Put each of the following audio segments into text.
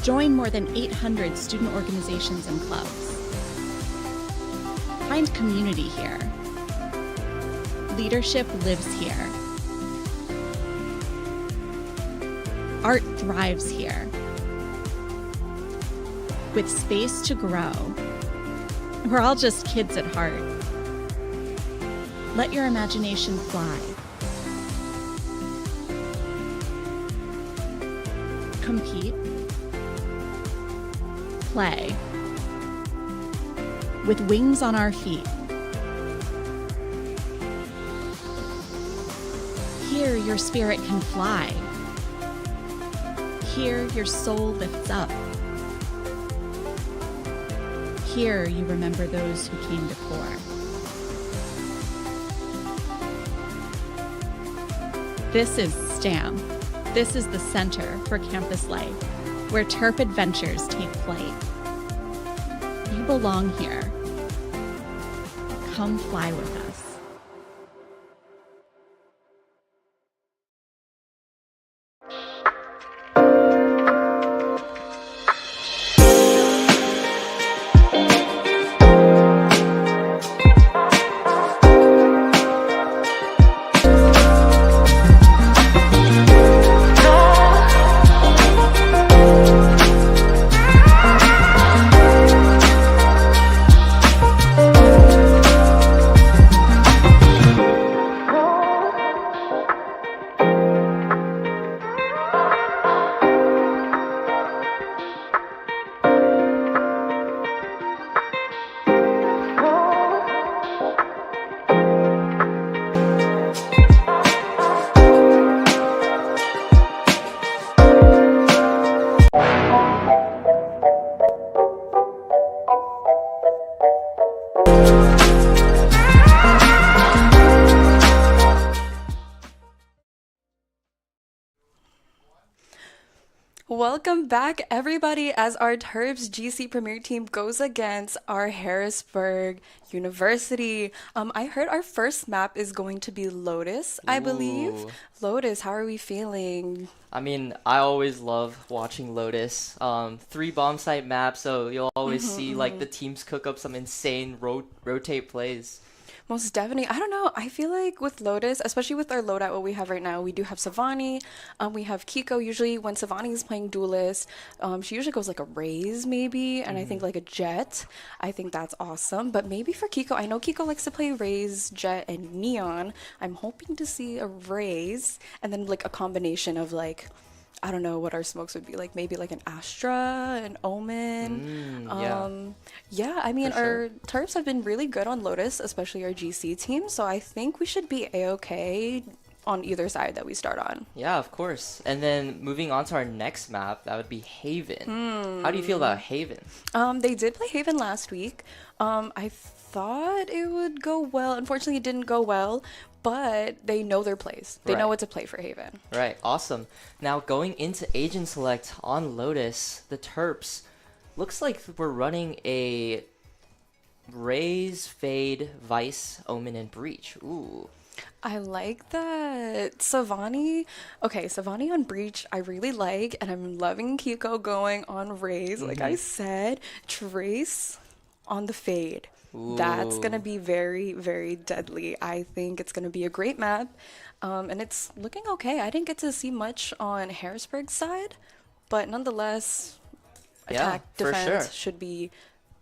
Join more than 800 student organizations and clubs. Find community here. Leadership lives here. Art thrives here. With space to grow. We're all just kids at heart. Let your imagination fly. Compete. Play. With wings on our feet. Here your spirit can fly. Here your soul lifts up. Here you remember those who came before. This is STAM. This is the Center for Campus Life, where Terp adventures take flight. You belong here. Come fly with us. Welcome back, everybody, as our Terps GC Premier Team goes against our Harrisburg University. I heard our first map is going to be Lotus, I believe. Ooh. Lotus, how are we feeling? I mean, I always love watching Lotus. 3 bomb site maps, so you'll always see like the teams cook up some insane rotate plays. Most definitely. I don't know. I feel like with Lotus, especially with our loadout, what we have right now, we do have Savani. We have Kiko. Usually when Savani is playing Duelist, she usually goes like a Raze maybe, and I think like a Jet. I think that's awesome. But maybe for Kiko, I know Kiko likes to play Raze, Jet, and Neon. I'm hoping to see a Raze and then like a combination of like, I don't know what our smokes would be like. Maybe like an Astra, an Omen. Yeah, I mean, For sure. our Terps have been really good on Lotus, especially our GC team. So I think we should be A-okay on either side that we start on. Yeah, of course. And then moving on to our next map, that would be Haven. How do you feel about Haven? They did play Haven last week. I thought it would go well. Unfortunately, it didn't go well. But they know their plays. They know Right. what to play for Haven. Right, awesome. Now going into Agent Select on Lotus, the Terps, looks like we're running a Raze, Fade, Vice, Omen, and Breach. Ooh. I like that. Savani. Okay, Savani on Breach, I really like, and I'm loving Kiko going on Raze. Like I said, Trace on the Fade. That's going to Ooh. be very, very deadly. I think it's going to be a great map, and it's looking okay. I didn't get to see much on Harrisburg's side, but nonetheless, Yeah, attack, for defense sure. should be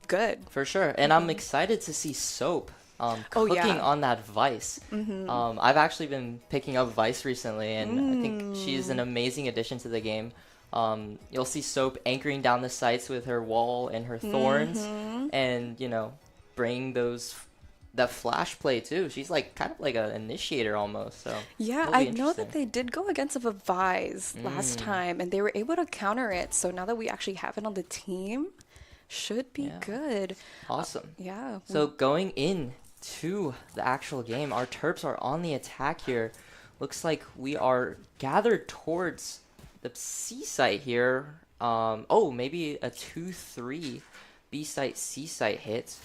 good. For sure. And I'm excited to see Soap Oh, cooking yeah. on that Vice. I've actually been picking up Vice recently, and I think she's an amazing addition to the game. You'll see Soap anchoring down the sights with her wall and her thorns, and, you know, bring that flash play too. She's like kind of like an initiator almost. So Yeah, it'll I be know that interesting. they did go against a Vise last time, and they were able to counter it. So now that we actually have it on the team, should be Yeah. good. Awesome. Yeah. So going in to the actual game, our Terps are on the attack here. Looks like we are gathered towards the C site here. Oh, maybe a 2-3 B site C site hit.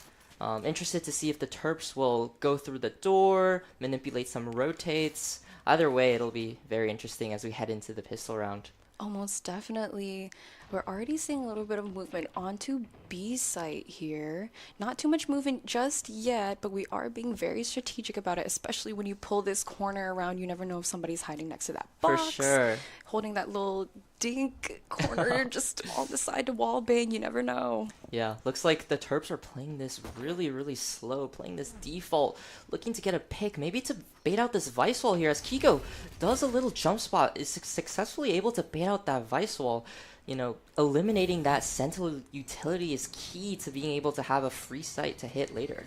Interested to see if the Terps will go through the door, manipulate some rotates. Either way, it'll be very interesting as we head into the pistol round. Almost definitely. We're already seeing a little bit of movement onto B site here. Not too much movement just yet, but we are being very strategic about it, especially when you pull this corner around. You never know if somebody's hiding next to that For box. sure. Holding that little dink corner just on the side to wall bang. You never know. Yeah, looks like the Terps are playing this really, really slow, playing this default, looking to get a pick, maybe to bait out this Vice Wall here, as Kiko does a little jump spot, is successfully able to bait out that Vice Wall. You know, eliminating that Sentinel utility is key to being able to have a free site to hit later.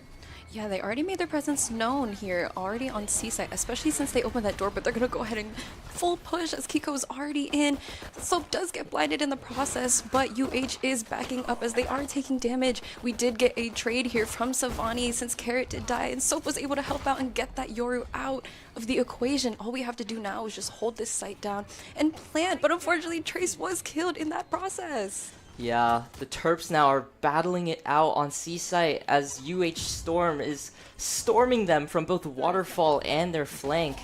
Yeah, they already made their presence known here, already on C-site, especially since they opened that door, but they're going to go ahead and full push as Kiko's already in. Soap does get blinded in the process, but UH is backing up as they are taking damage. We did get a trade here from Savani since Carrot did die, and Soap was able to help out and get that Yoru out of the equation. All we have to do now is just hold this site down and plant, but unfortunately Trace was killed in that process. Yeah, the Terps now are battling it out on C-site as UH Storm is storming them from both Waterfall and their flank.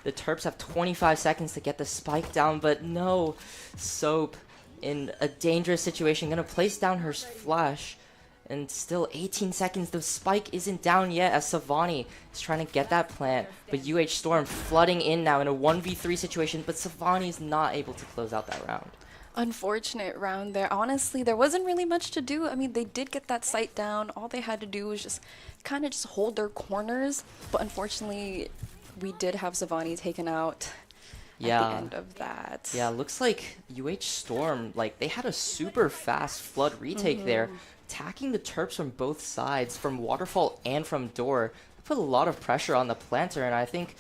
The Terps have 25 seconds to get the spike down, but no. Soap in a dangerous situation, gonna place down her flash. And still 18 seconds, the spike isn't down yet as Savani is trying to get that plant. But UH Storm flooding in now in a 1v3 situation, but Savani is not able to close out that round. Unfortunate round there. Honestly, there wasn't really much to do. I mean, they did get that site down. All they had to do was just kind of just hold their corners. But unfortunately, we did have Savani taken out at the end of that. Yeah, looks like UH Storm, like, they had a super fast flood retake there, attacking the Terps from both sides, from Waterfall and from Door. Put a lot of pressure on the planter, and I think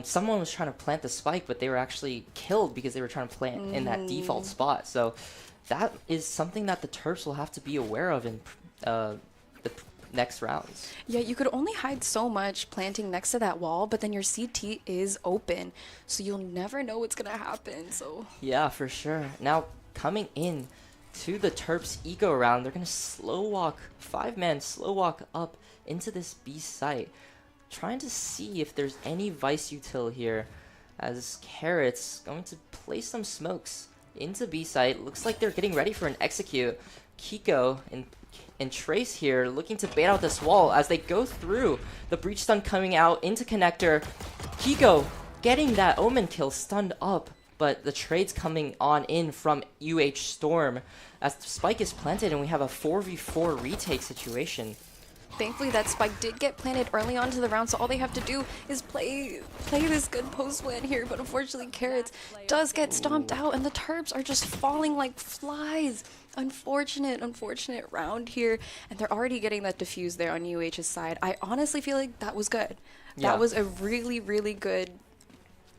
someone was trying to plant the spike, but they were actually killed because they were trying to plant in that default spot. So that is something that the Terps will have to be aware of in the next rounds. Yeah, you could only hide so much planting next to that wall, but then your CT is open, so you'll never know what's gonna happen. So yeah, for sure. Now coming in to the Terps eco round, they're gonna slow walk, 5-man slow walk up into this B site, trying to see if there's any Vice util here, as Carrot's going to place some smokes into B site. Looks like they're getting ready for an execute. Kiko and Trace here looking to bait out this wall as they go through. The breach stun coming out into connector. Kiko getting that Omen kill stunned up, but the trade's coming on in from UH Storm as the spike is planted and we have a 4v4 retake situation. thankfully that spike did get planted early on to the round, so all they have to do is play this good post win here. But unfortunately, Carrots does get stomped out, and the Terps are just falling like flies. Unfortunate round here, and they're already getting that diffuse there on UH's side. I honestly feel like that was good. Yeah. That was a really, really good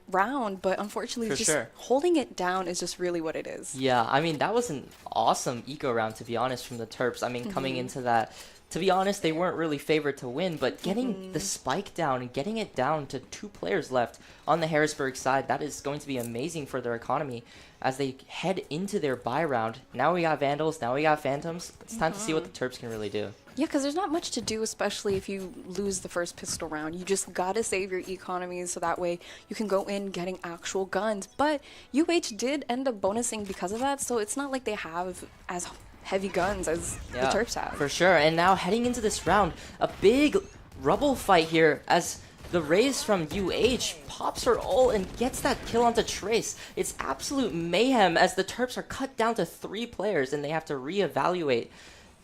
round, but unfortunately For just sure. holding it down is just really what it is. Yeah, I mean, that was an awesome eco round, to be honest, from the Terps. I mean, coming into that, to be honest, they weren't really favored to win, but getting the spike down and getting it down to 2 players left on the Harrisburg side, that is going to be amazing for their economy as they head into their bye round. Now we got Vandals, now we got Phantoms. It's time to see what the Terps can really do. Yeah, because there's not much to do, especially if you lose the first pistol round. You just gotta save your economies so that way you can go in getting actual guns. But UH did end up bonusing because of that, so it's not like they have as heavy guns as the Terps have. For sure. And now heading into this round, a big rubble fight here as the Raze from UH pops her ult and gets that kill onto Trace. It's absolute mayhem as the Terps are cut down to 3 players and they have to reevaluate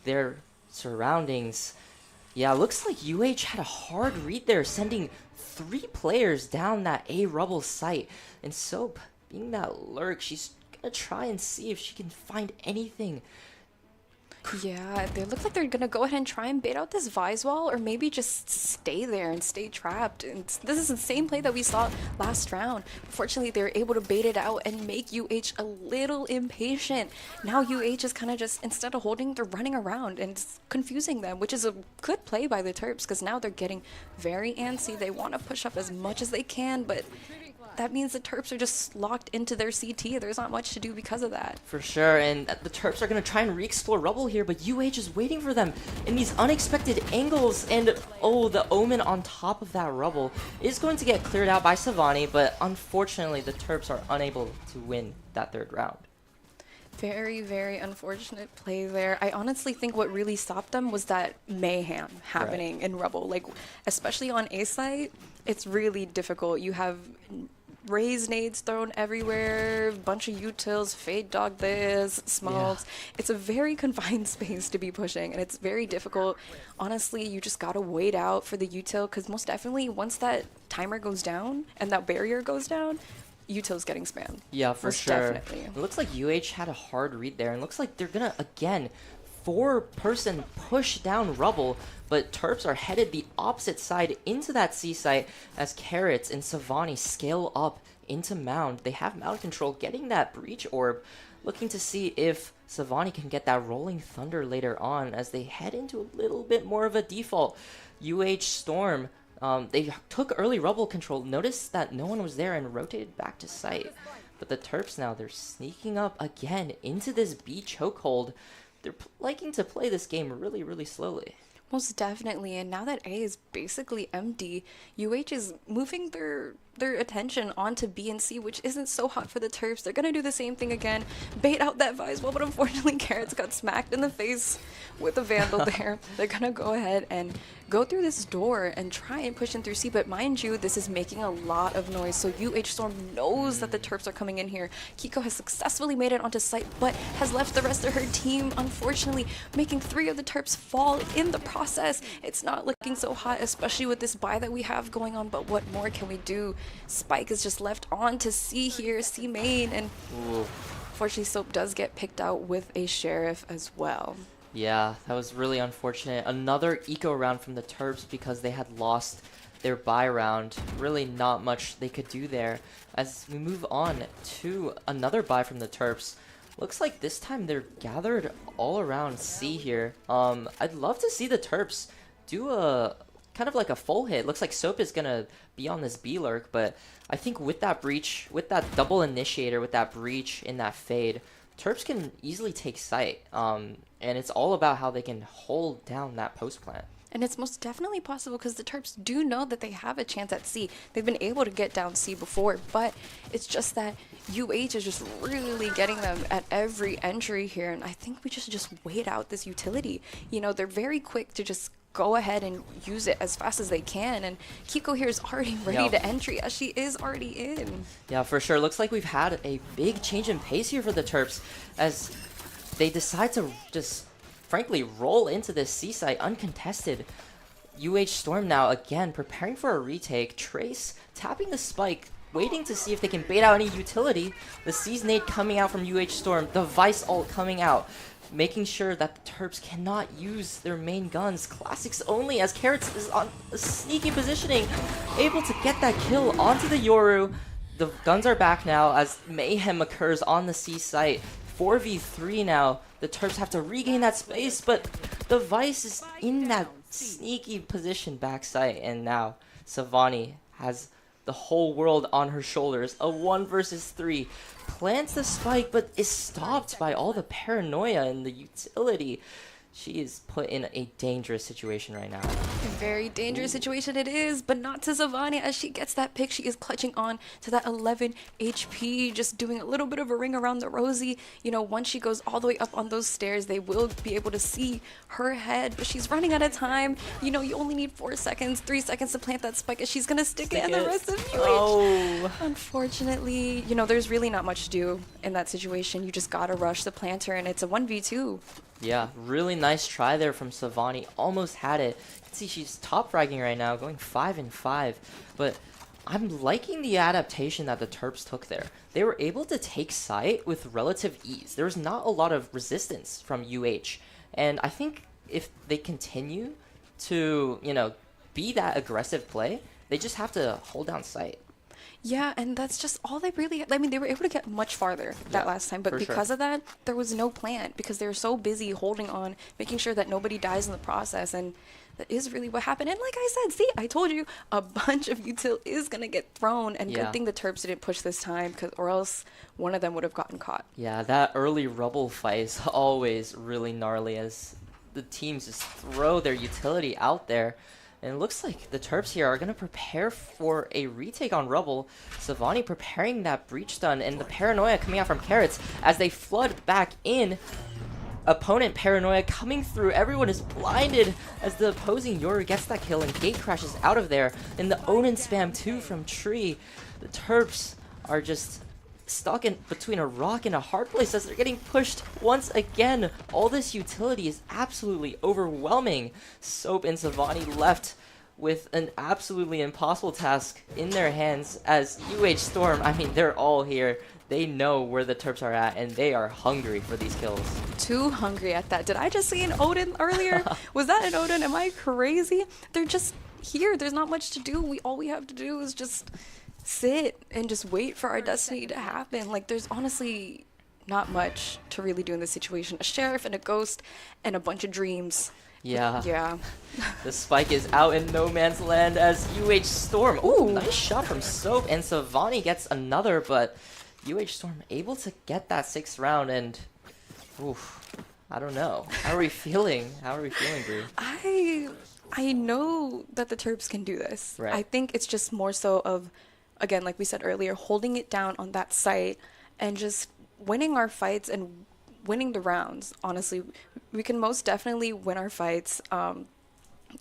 their surroundings. Yeah, looks like UH had a hard read there, sending 3 players down that A rubble site. And Soap, being that lurk, she's gonna try and see if she can find anything. Yeah, they look like they're gonna go ahead and try and bait out this Vise wall, or maybe just stay there and stay trapped. And this is the same play that we saw last round. Fortunately, they were able to bait it out and make UH a little impatient. Now UH is kind of just, instead of holding, they're running around and it's confusing them, which is a good play by the Terps because now they're getting very antsy. They want to push up as much as they can, but that means the Terps are just locked into their CT. There's not much to do because of that. For sure, and the Terps are going to try and re-explore rubble here, but UH is waiting for them in these unexpected angles, and oh, the Omen on top of that rubble is going to get cleared out by Savani, but unfortunately the Terps are unable to win that 3rd round. Very, very unfortunate play there. I honestly think what really stopped them was that mayhem happening in Rebel. Like, especially on A site, it's really difficult. You have raised nades thrown everywhere, bunch of utils, fade dog this, smokes. It's a very confined space to be pushing, and it's very difficult. Honestly, you just gotta wait out for the util, because most definitely once that timer goes down and that barrier goes down, util's getting spammed. Yeah, for Most sure. definitely. It looks like UH had a hard read there, and looks like they're gonna again 4-person push down Rubble, but Terps are headed the opposite side into that C site as Carrots and Savani scale up into Mound. They have Mound control, getting that Breach Orb, looking to see if Savani can get that Rolling Thunder later on as they head into a little bit more of a default. Storm, they took early Rubble control, noticed that no one was there and rotated back to site. But the Terps now, they're sneaking up again into this B chokehold. They're liking to play this game really, really slowly. Most definitely, and now that A is basically empty, UH is moving their attention onto B and C, which isn't so hot for the Terps. They're gonna do the same thing again, bait out that Vice Wall, but unfortunately Carrots got smacked in the face with a Vandal there. They're gonna go ahead and go through this door and try and push in through C, but mind you, this is making a lot of noise, so UH Storm knows that the Terps are coming in here. Kiko has successfully made it onto site, but has left the rest of her team, unfortunately, making 3 of the Terps fall in the process. It's not looking so hot, especially with this buy that we have going on, but what more can we do? Spike is just left on to C here, C main, and unfortunately Soap does get picked out with a Sheriff as well. Yeah, that was really unfortunate. Another eco round from the Terps because they had lost their buy round. Really not much they could do there. As we move on to another buy from the Terps, looks like this time they're gathered all around C here. I'd love to see the Terps do a kind of like a full hit. Looks like Soap is gonna be on this B lurk, but I think with that breach, with that double initiator, with that breach in that fade, Terps can easily take site. And it's all about how they can hold down that post plant. And it's most definitely possible because the Terps do know that they have a chance at C. They've been able to get down C before, but it's just that UH is just really getting them at every entry here. And I think we just wait out this utility. You know, they're very quick to just go ahead and use it as fast as they can. And Kiko here is already ready to entry as she is already in. Yeah, for sure. Looks like we've had a big change in pace here for the Terps as they decide to just frankly roll into this C site uncontested. UH Storm now again preparing for a retake. Trace tapping the spike, waiting to see if they can bait out any utility. The C's nade coming out from UH Storm, the Vice ult coming out, making sure that the Terps cannot use their main guns. Classics only as Carrots is on a sneaky positioning, able to get that kill onto the Yoru. The guns are back now as mayhem occurs on the C site. 4v3 now. The Terps have to regain that space, but the Vice is in that sneaky position backside, and now Savani has the whole world on her shoulders. A 1 versus 3. Plants the spike, but is stopped by all the paranoia and the utility. She is put in a dangerous situation right now. A very dangerous situation it is, but not to Savani as she gets that pick. She is clutching on to that 11 HP, just doing a little bit of a ring around the rosy. You know, once she goes all the way up on those stairs, they will be able to see her head, but she's running out of time. You know, you only need 4 seconds, 3 seconds to plant that spike, and she's gonna stick it in the rest of UH. Oh. Unfortunately, you know, there's really not much to do in that situation. You just gotta rush the planter, and it's a 1v2. Yeah, really nice try there from Savani. Almost had it. You can see she's top fragging right now, going 5-5. But I'm liking the adaptation that the Terps took there. They were able to take site with relative ease. There was not a lot of resistance from UH. And I think if they continue to, you know, be that aggressive play, they just have to hold down site. Yeah, and that's just all they really... I mean, they were able to get much farther that last time, but because of that, there was no plan because they were so busy holding on, making sure that nobody dies in the process, and that is really what happened. And like I said, see, I told you, a bunch of util is going to get thrown, and good thing the Terps didn't push this time, or else one of them would have gotten caught. Yeah, that early Rubble fight is always really gnarly as the teams just throw their utility out there. And it looks like the Terps here are going to prepare for a retake on Rubble. Savani preparing that breach stun, and the paranoia coming out from Carrots as they flood back in. Opponent paranoia coming through. Everyone is blinded as the opposing Yoru gets that kill and Gate crashes out of there. And the Onin spam too from Tree. The Terps are just stuck in between a rock and a hard place as they're getting pushed once again. All this utility is absolutely overwhelming. Soap and Savani left with an absolutely impossible task in their hands as UH Storm, I mean, they're all here. They know where the Terps are at, and they are hungry for these kills. Too hungry at that. Did I just see an Odin earlier? Was that an Odin? Am I crazy? They're just here. There's not much to do. All we have to do is just sit and just wait for our destiny to happen. Like, there's honestly not much to really do in this situation. A sheriff and a ghost and a bunch of dreams. Yeah. Yeah. The spike is out in no man's land as UH Storm. Ooh, nice shot from Soap, and Savani gets another, but UH Storm able to get that 6th round, and oof, I don't know. How are we feeling? How are we feeling, Bree? I know that the Terps can do this. Right. I think it's just more so of, again, like we said earlier, holding it down on that site and just winning our fights and winning the rounds. Honestly, we can most definitely win our fights.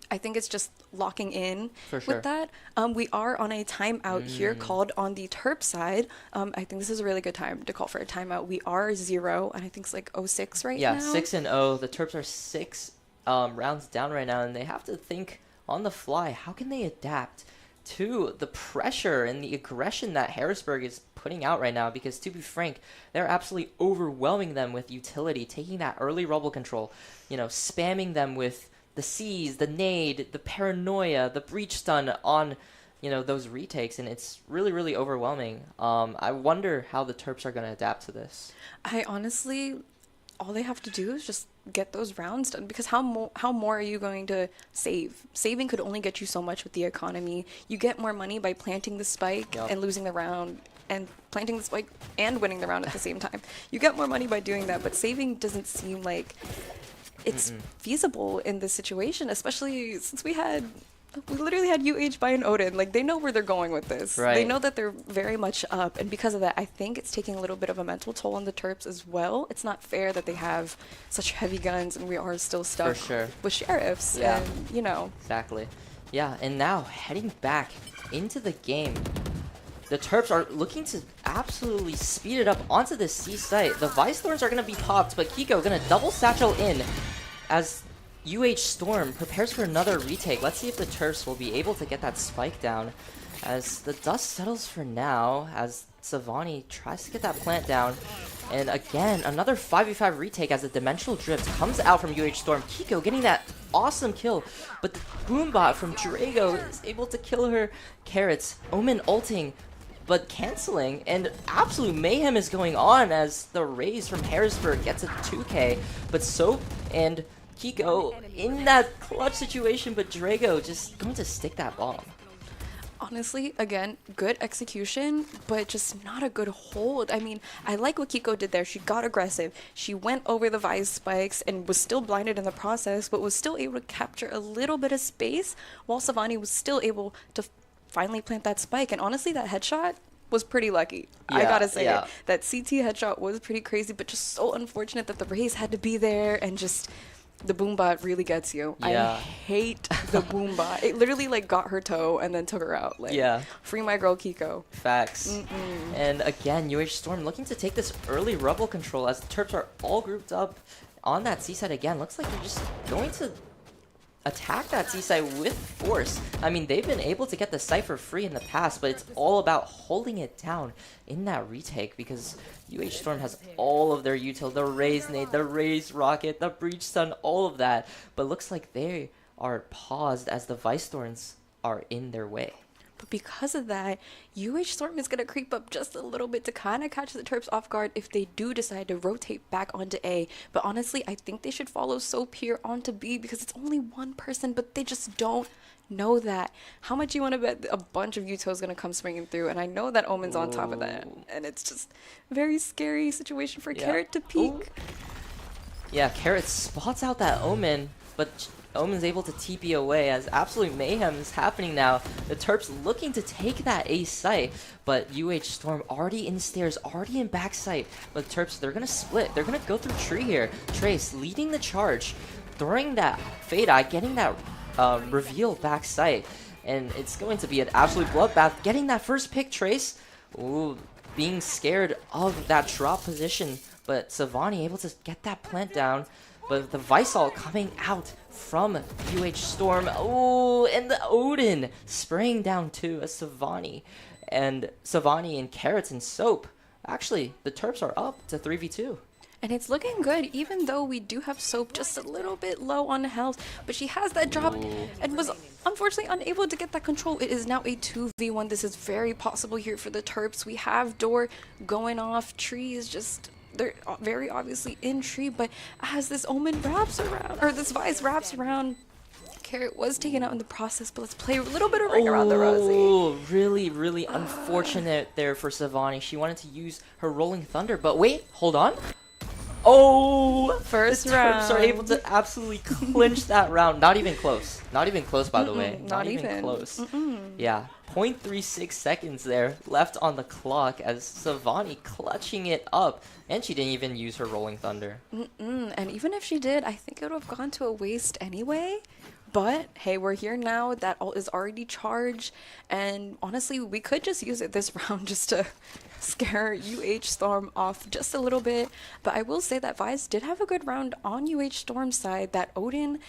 I think it's just locking in For sure. with that. We are on a timeout here called on the Terp side. I think this is a really good time to call for a timeout. We are 0, and I think it's like 0-6 right now. Yeah, 6-0. The Terps are 6 rounds down right now, and they have to think on the fly. How can they adapt to the pressure and the aggression that Harrisburg is putting out right now? Because to be frank, they're absolutely overwhelming them with utility, taking that early Rubble control, spamming them with the C's, the nade, the paranoia, the breach stun on, those retakes, and it's really, really overwhelming. I wonder how the Terps are going to adapt to this. I honestly, all they have to do is just get those rounds done, because how more are you going to save? Saving could only get you so much with the economy. You get more money by planting the spike and losing the round, and planting the spike and winning the round at the same time. You get more money by doing that, but saving doesn't seem like it's feasible in this situation, especially since we literally had UH by an Odin. Like, they know where they're going with this. Right. They know that they're very much up, and because of that, I think it's taking a little bit of a mental toll on the Terps as well. It's not fair that they have such heavy guns and we are still stuck with sheriffs. Yeah. And, Exactly. Yeah, and now heading back into the game, the Terps are looking to absolutely speed it up onto the C site. The Vice Thorns are going to be popped, but Kiko going to double satchel in as UH Storm prepares for another retake. Let's see if the Terps will be able to get that spike down as the dust settles for now, as Savani tries to get that plant down. And again, another 5v5 retake as the Dimensional Drift comes out from UH Storm. Kiko getting that awesome kill, but the Boombot from Drago is able to kill her. Carrots, Omen ulting, but canceling, and absolute mayhem is going on as the Raze from Harrisburg gets a 2k, but Soap and Kiko in that clutch situation, but Drago just going to stick that bomb. honestly, again, good execution, but just not a good hold. I mean, I like what Kiko did there. She got aggressive. She went over the Vice spikes and was still blinded in the process, but was still able to capture a little bit of space while Savani was still able to finally plant that spike. And honestly, that headshot was pretty lucky. I gotta say it. That CT headshot was pretty crazy, but just so unfortunate that the Raze had to be there, and just the Boombot really gets you. I hate the Boombot. It literally like got her toe and then took her out. Like, free my girl Kiko. Facts. And again, UH Storm looking to take this early Rubble control as the Terps are all grouped up on that C side again. Looks like they're just going to attack that C side with force. I mean, they've been able to get the site for free in the past, but it's all about holding it down in that retake because UH Storm has all of their util, the Raze nade, the Raze rocket, the breach stun, all of that. But looks like they are paused as the Vice Thorns are in their way. But because of that, UH Storm is going to creep up just a little bit to kind of catch the Terps off guard if they do decide to rotate back onto A. But honestly, I think they should follow Soap here onto B because it's only one person, but they just don't know that. How much you want to bet a bunch of Uto is going to come swinging through? And I know that Omen's on top of that. And it's just a very scary situation for Carrot to peek. Yeah, Carrot spots out that Omen. but Omen's able to TP away as absolute mayhem is happening now. The Terps looking to take that A site, but UH Storm already in stairs, already in back site. But the Terps, they're going to split. They're going to go through tree here. Trace leading the charge, throwing that Fade Eye, getting that reveal back site. And it's going to be an absolute bloodbath. Getting that first pick, Trace. Ooh, being scared of that drop position. But Savani able to get that plant down. But the Visal coming out from UH Storm. Oh, and the Odin spraying down to a Savani. And Savani and Carrots and Soap. Actually, the Terps are up to 3v2. And it's looking good, even though we do have Soap just a little bit low on health. But she has that drop and was unfortunately unable to get that control. It is now a 2v1. This is very possible here for the Terps. We have Door going off. Tree is just... They're very obviously in tree, but as this Omen wraps around, or this Vice wraps around, Carrot was taken out in the process, but let's play a little bit of Ring Around the Rosie. Oh, really unfortunate there for Savani. She wanted to use her Rolling Thunder, but wait, hold on. Oh, First the Terps are round. able to absolutely clinch that round. Not even close. Not even close, by the way. Not even even. close. Yeah, 0.36 seconds there left on the clock as Savani clutching it up. And she didn't even use her Rolling Thunder. And even if she did, I think it would have gone to a waste anyway. But hey, we're here now. That ult is already charged. And honestly, we could just use it this round just to scare UH Storm off just a little bit. But I will say that Vice did have a good round on UH Storm's side. That Odin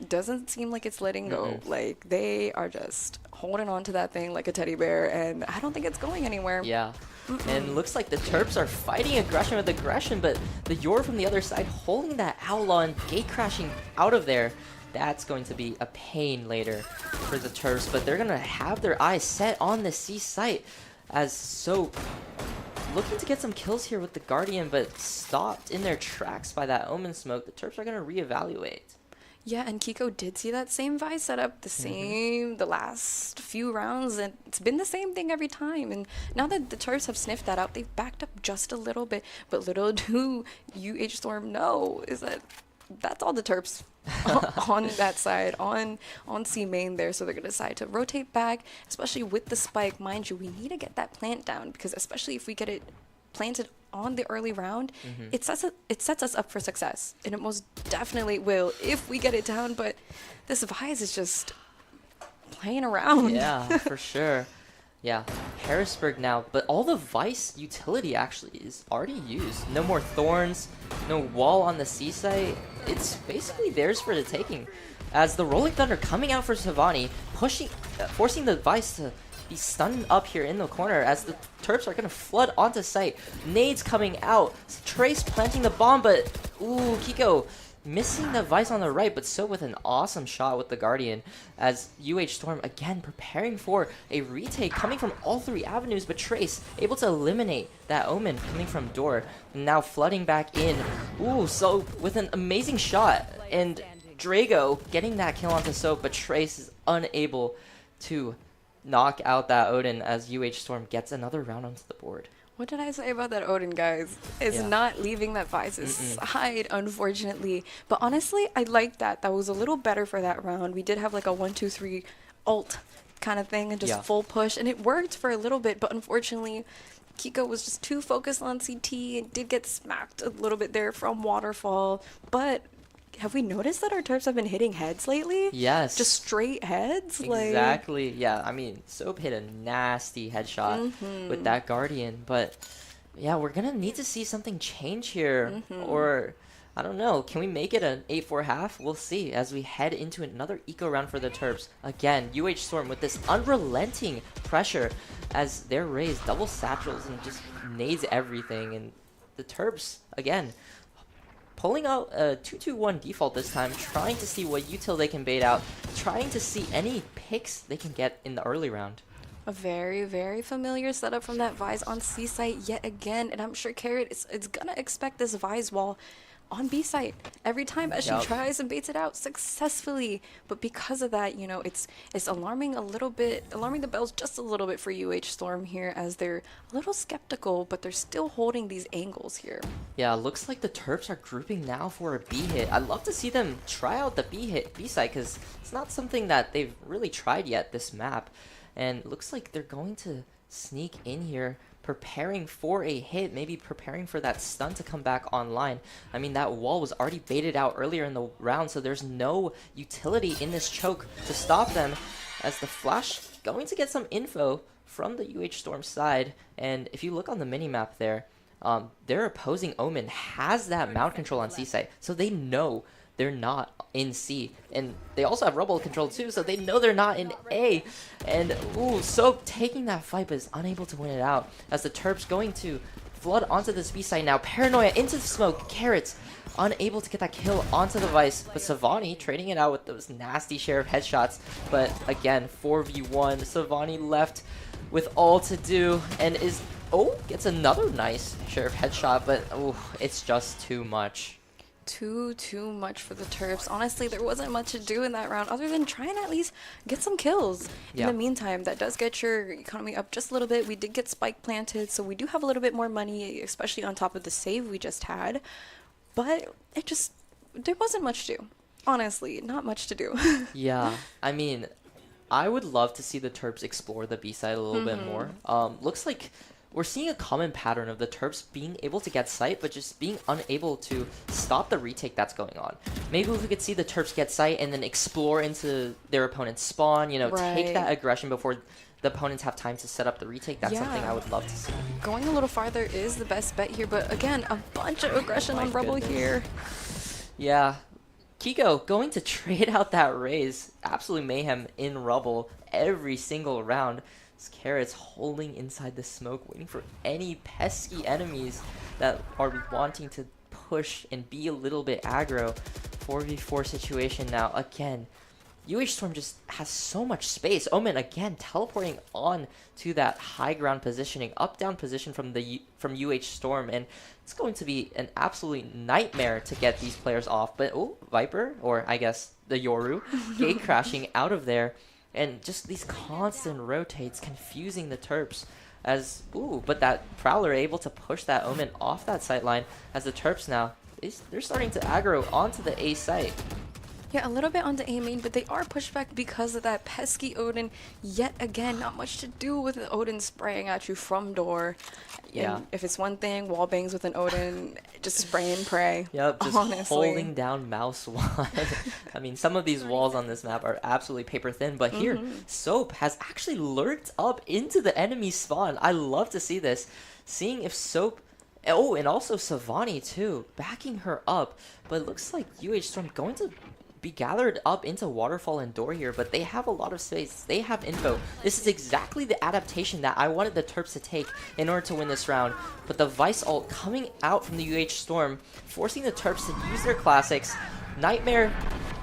doesn't seem like it's letting go. Like, they are just holding on to that thing like a teddy bear. And I don't think it's going anywhere. Yeah. And looks like the Terps are fighting aggression with aggression, but the Yor from the other side holding that Outlaw and gate crashing out of there. That's going to be a pain later for the Terps, but they're going to have their eyes set on the C site as Soap looking to get some kills here with the Guardian, but stopped in their tracks by that Omen smoke. The Terps are going to reevaluate. Yeah, and Kiko did see that same Vice setup, the last few rounds, and it's been the same thing every time. And now that the Terps have sniffed that out, they've backed up just a little bit. But little do UH Storm know is that that's all the Terps on that side, on C main there. So they're going to decide to rotate back, especially with the spike. Mind you, we need to get that plant down, because especially if we get it planted on the early round, it sets us up for success, and it most definitely will if we get it down. But this Vice is just playing around. Yeah, for sure. Yeah, Harrisburg now, but all the Vice utility actually is already used. No more thorns, no wall on the C site. It's basically theirs for the taking. As the Rolling Thunder coming out for Savani, forcing the Vice to be stunned up here in the corner as the Terps are going to flood onto site. Nades coming out. Trace planting the bomb, but ooh, Kiko missing the Vice on the right, but so with an awesome shot with the Guardian as UH Storm again preparing for a retake coming from all three avenues, but Trace able to eliminate that Omen coming from Door. Now flooding back in. Ooh, so with an amazing shot, and Drago getting that kill onto Soap, but Trace is unable to knock out that Odin as UH Storm gets another round onto the board. What did I say about that Odin, guys? It's Yeah. not leaving that Vice's side, unfortunately. But honestly, I like that. That was a little better for that round. We did have like a 1-2-3 ult kind of thing and just full push, and it worked for a little bit. But unfortunately, Kiko was just too focused on CT and did get smacked a little bit there from Waterfall. But have we noticed that our Terps have been hitting heads lately? Yes. Just straight heads? Exactly. Yeah, I mean, Soap hit a nasty headshot with that Guardian, but yeah, we're gonna need to see something change here, or I don't know. Can we make it an 8-4 half? We'll see as we head into another eco round for the Terps. Again, UH Storm with this unrelenting pressure as they're raised double satchels and just nades everything, and the Terps again pulling out a 2-2-1 default this time, trying to see what util they can bait out, trying to see any picks they can get in the early round. A very, very familiar setup from that Vice on C site yet again, and I'm sure Carrot is gonna expect this Vice wall on B site every time as she Yup. tries and baits it out successfully. But because of that, it's alarming the bells just a little bit for UH Storm here, as they're a little skeptical, but they're still holding these angles here. Yeah, looks like the Terps are grouping now for a B hit. I'd love to see them try out the B side, because it's not something that they've really tried yet, this map. And looks like they're going to sneak in here, preparing for a hit, maybe preparing for that stun to come back online. I mean, that wall was already baited out earlier in the round, so there's no utility in this choke to stop them, as the Flash going to get some info from the UH Storm side. And if you look on the mini-map there, their opposing Omen has that mount control on C site, so they know they're not in C, and they also have Rubble control too, so they know they're not in A. And ooh, Soap taking that fight but is unable to win it out, as the Terps going to flood onto this B side now. Paranoia into the smoke. Carrots unable to get that kill onto the Vice, but Savani trading it out with those nasty share of headshots. But again, 4v1, Savani left with all to do, and gets another nice share of headshot, but it's just too much. Too much for the Terps. Honestly, there wasn't much to do in that round other than try and at least get some kills. In the meantime, that does get your economy up just a little bit. We did get spike planted, so we do have a little bit more money, especially on top of the save we just had. But there wasn't much to do. Honestly, not much to do. Yeah, I mean, I would love to see the Terps explore the B side a little bit more. Looks like we're seeing a common pattern of the Terps being able to get sight, but just being unable to stop the retake that's going on. Maybe if we could see the Terps get sight and then explore into their opponent's spawn, take that aggression before the opponents have time to set up the retake. That's something I would love to see. Going a little farther is the best bet here, but again, a bunch of aggression on Rubble here. Yeah. Kiko going to trade out that raise. Absolute mayhem in Rubble every single round. Carrots holding inside the smoke, waiting for any pesky enemies that are wanting to push and be a little bit aggro. 4v4 situation now. Again, UH Storm just has so much space. Omen again teleporting on to that high ground positioning, up down position from UH Storm, and it's going to be an absolute nightmare to get these players off. But Viper, or I guess the Yoru, gate crashing out of there. And just these constant rotates confusing the Terps, but that Prowler able to push that Omen off that sight line, as the Terps now, they're starting to aggro onto the A site. Yeah, a little bit on the A main, but they are pushed back because of that pesky Odin. Yet again, not much to do with the Odin spraying at you from door. Yeah. And if it's one thing, wall bangs with an Odin, just spray and pray. Yep, just honestly. holding down mouse one. I mean, some of these walls on this map are absolutely paper thin, but here, Soap has actually lurked up into the enemy spawn. I love to see this. Seeing if Soap... and also Savani too, backing her up. But it looks like UH Storm going to be gathered up into Waterfall and Door here, but they have a lot of space. They have info. This is exactly the adaptation that I wanted the Terps to take in order to win this round. But the Vice ult coming out from the UH Storm, forcing the Terps to use their classics. Nightmare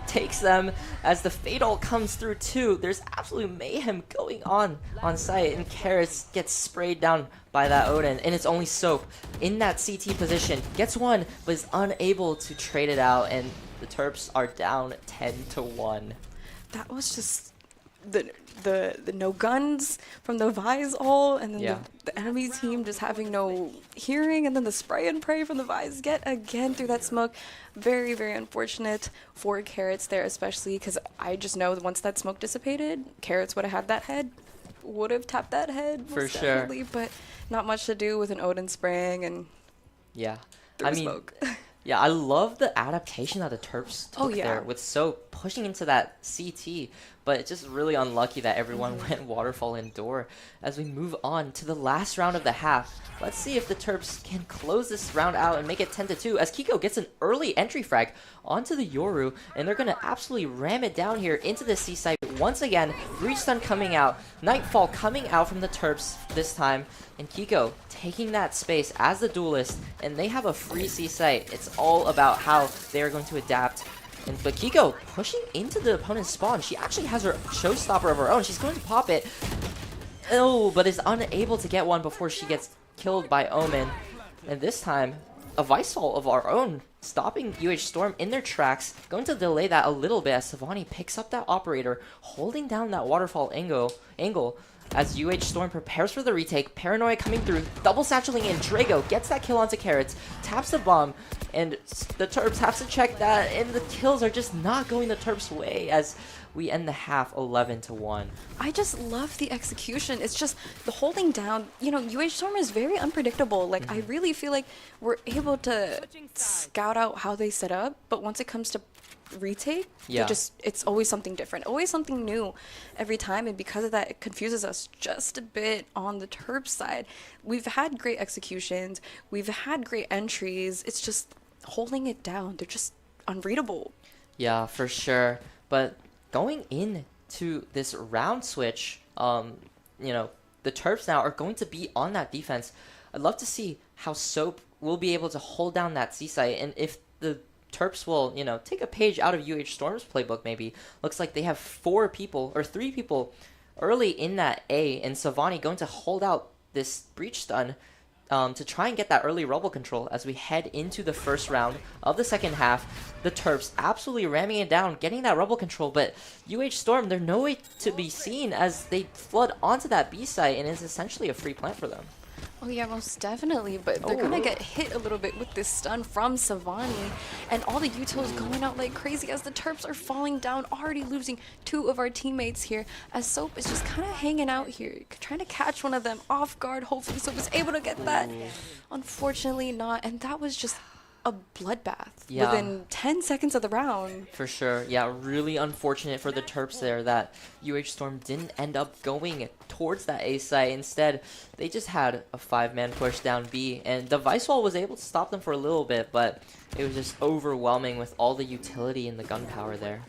takes them as the Fade ult comes through too. There's absolute mayhem going on site, and Carrots gets sprayed down by that Odin, and it's only Soap in that CT position. Gets one, but is unable to trade it out, and the Terps are down 10-1. That was just the no guns from the Vise ult, and then the enemy team just having no hearing, and then the spray and pray from the Vise yet again through that smoke. Very, very unfortunate for Carrots there, especially because I just know that once that smoke dissipated, Carrots would have had that head, would have tapped that head for sure. Definitely, but not much to do with an Odin spraying and through smoke. Yeah, I love the adaptation that the Terps took there with Soap pushing into that CT, but it's just really unlucky that everyone went Waterfall and Door. As we move on to the last round of the half, let's see if the Terps can close this round out and make it 10-2, as Kiko gets an early entry frag onto the Yoru, and they're going to absolutely ram it down here into the C site. Once again, Breach Stun coming out, Nightfall coming out from the Terps this time, and Kiko taking that space as the duelist, and they have a free C site. It's all about how they're going to adapt. But Kiko pushing into the opponent's spawn. She actually has her showstopper of her own. She's going to pop it. But is unable to get one before she gets killed by Omen. And this time, a Vice ult of our own stopping UH Storm in their tracks, going to delay that a little bit as Savani picks up that operator, holding down that waterfall angle as UH Storm prepares for the retake. Paranoia coming through, double satcheling in. Drago gets that kill onto Carrots, taps the bomb, and the Terps have to check that, and the kills are just not going the Terps' way as we end the half 11-1. I just love the execution. It's just the holding down. You know, UH Storm is very unpredictable. Like, I really feel like we're able to scout out how they set up, but once it comes to retake, it's always something different, always something new every time, and because of that, it confuses us just a bit on the Terps side. We've had great executions, we've had great entries, it's just holding it down. They're just unreadable. Yeah, for sure. But going into this round switch, you know, the Terps now are going to be on that defense. I'd love to see how Soap will be able to hold down that C site, and if the Terps will, you know, take a page out of UH Storm's playbook maybe. Looks like they have 3 people early in that A, and Savani going to hold out this breach stun to try and get that early rubble control as we head into the first round of the second half. The Terps absolutely ramming it down, getting that rubble control, but UH Storm, they're no way to be seen as they flood onto that B site, and it's essentially a free plant for them. Oh yeah, most definitely, but they're gonna get hit a little bit with this stun from Savani, and all the utils going out like crazy as the Terps are falling down, already losing 2 of our teammates here, as Soap is just kind of hanging out here, trying to catch one of them off guard. Hopefully Soap is able to get that. Unfortunately not, and that was just a bloodbath within 10 seconds of the round. For sure. Yeah, really unfortunate for the Terps there that UH Storm didn't end up going towards that A site. Instead, they just had a 5-man push down B, and the Vice Wall was able to stop them for a little bit, but it was just overwhelming with all the utility and the gunpowder there.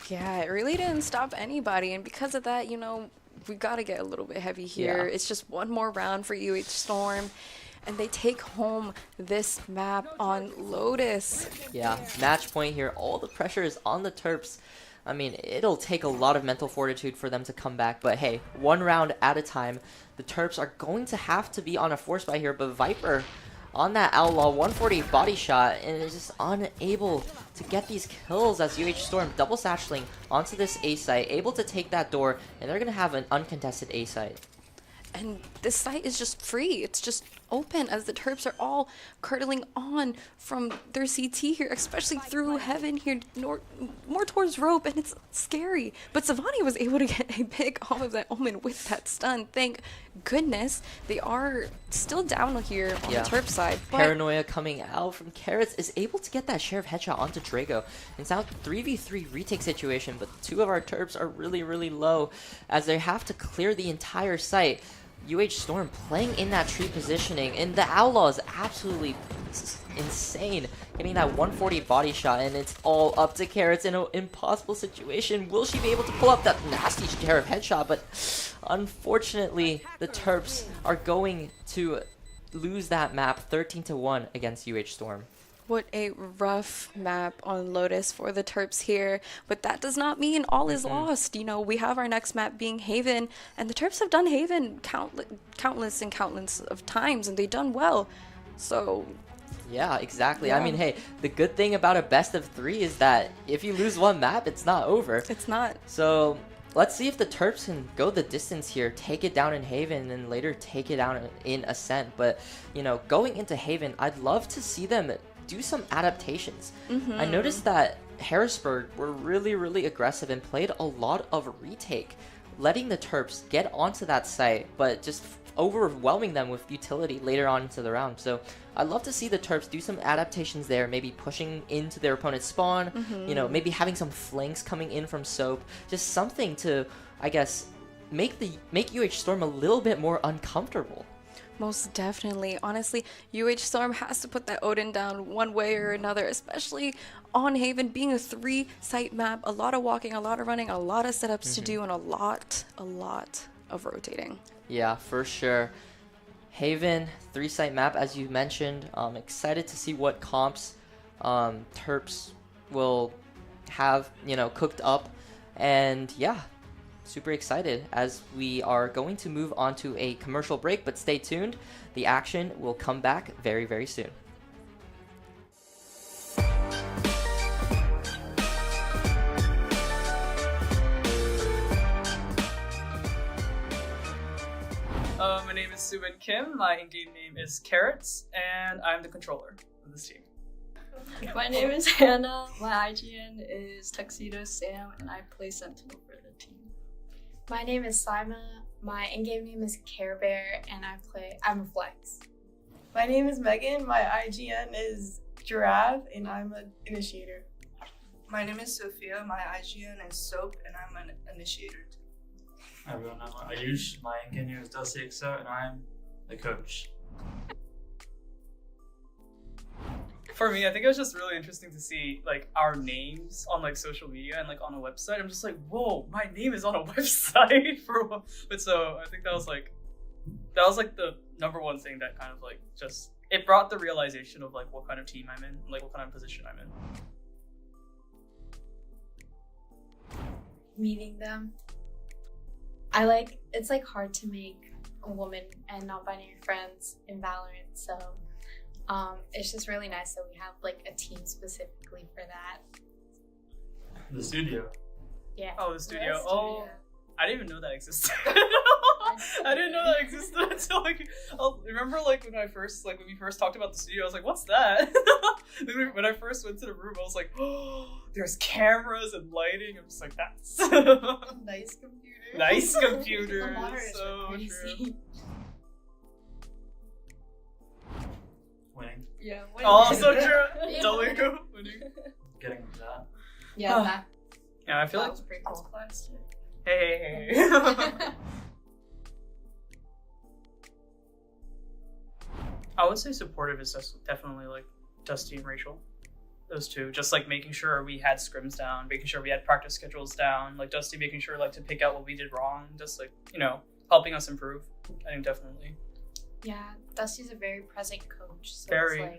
Yeah, it really didn't stop anybody, and because of that, you know, we got to get a little bit heavy here. It's just one more round for UH Storm, and they take home this map on Lotus. Yeah, match point here. All the pressure is on the Terps. I mean, it'll take a lot of mental fortitude for them to come back, but hey, one round at a time. The Terps are going to have to be on a force buy here, but Viper on that Outlaw 140 body shot and is just unable to get these kills as UH Storm double satcheling onto this A site, able to take that door, and they're going to have an uncontested A site. And this site is just free. It's just open as the Terps are all curdling on from their CT here, especially through Heaven here, more towards Rope, and it's scary. But Savani was able to get a pick off of that Omen with that stun. Thank goodness. They are still down here on the Terp side. Paranoia coming out from Carrots is able to get that share of headshot onto Drago. It's now 3v3 retake situation, but 2 of our Terps are really, really low as they have to clear the entire site. UH Storm playing in that tree positioning, and the Outlaw is absolutely insane, getting that 140 body shot, and it's all up to Carrots in an impossible situation. Will she be able to pull up that nasty share of headshot? But unfortunately, the Terps are going to lose that map 13-1 against UH Storm. What a rough map on Lotus for the Terps here, but that does not mean all is lost. You know, we have our next map being Haven, and the Terps have done Haven countless of times, and they've done well. So yeah, exactly. I mean, hey, the good thing about a best of 3 is that if you lose one map, it's not over. It's not. So let's see if the Terps can go the distance here, take it down in Haven, and later take it down in Ascent. But, you know, going into Haven, I'd love to see them do some adaptations. I noticed that Harrisburg were really, really aggressive and played a lot of retake, letting the Terps get onto that site, but just overwhelming them with utility later on into the round. So I'd love to see the Terps do some adaptations there, maybe pushing into their opponent's spawn, you know, maybe having some flanks coming in from Soap, just something to, I guess, make UH Storm a little bit more uncomfortable. Most definitely. Honestly, UH Storm has to put that Odin down one way or another, especially on Haven being a 3-site map. A lot of walking, a lot of running, a lot of setups to do, and a lot of rotating. Yeah, for sure. Haven, 3-site map, as you mentioned. I'm excited to see what comps Terps will have, you know, cooked up. And yeah, super excited as we are going to move on to a commercial break, but stay tuned. The action will come back very, very soon. Subin Kim. My in-game name is Carrots, and I'm the controller of this team. My name is Hannah. My IGN is Tuxedo Sam, and I play Sentinel for the team. My name is Sima. My in-game name is Care Bear, and I'm a flex. My name is Megan. My IGN is Giraffe, and I'm an initiator. My name is Sophia. My IGN is Soap, and I'm an initiator. Hi everyone, I'm Ayush. My in-game name is Dusty Exo, and I'm the coach. For me, I think it was just really interesting to see like our names on like social media and like on a website. I'm just like, whoa, my name is on a website but so I think that was like the number one thing that kind of like just it brought the realization of like what kind of team I'm in, like what kind of position I'm in. Meeting them. It's like hard to make a woman and non-binary friends in Valorant, so it's just really nice that we have like a team specifically for that. The studio. Yeah. Oh, the studio. Yeah, Oh, I didn't even know that existed. I didn't know that existed until like remember like when we first talked about the studio. I was like, "What's that?" When I first went to the room, I was like, "Oh, there's cameras and lighting." I'm just like, "That's Nice computer. nice The computer." monitors So were true. crazy. Winning. Yeah. Oh, so true. Yeah. W winning. Getting that. Yeah, that Yeah, I feel like was pretty cool. hey. I would say supportive is definitely like Dusty and Rachel. Those two, just like making sure we had scrims down, making sure we had practice schedules down. Like Dusty making sure like to pick out what we did wrong, just like helping us improve. I think definitely. Yeah, Dusty's a very present coach, so Very. it's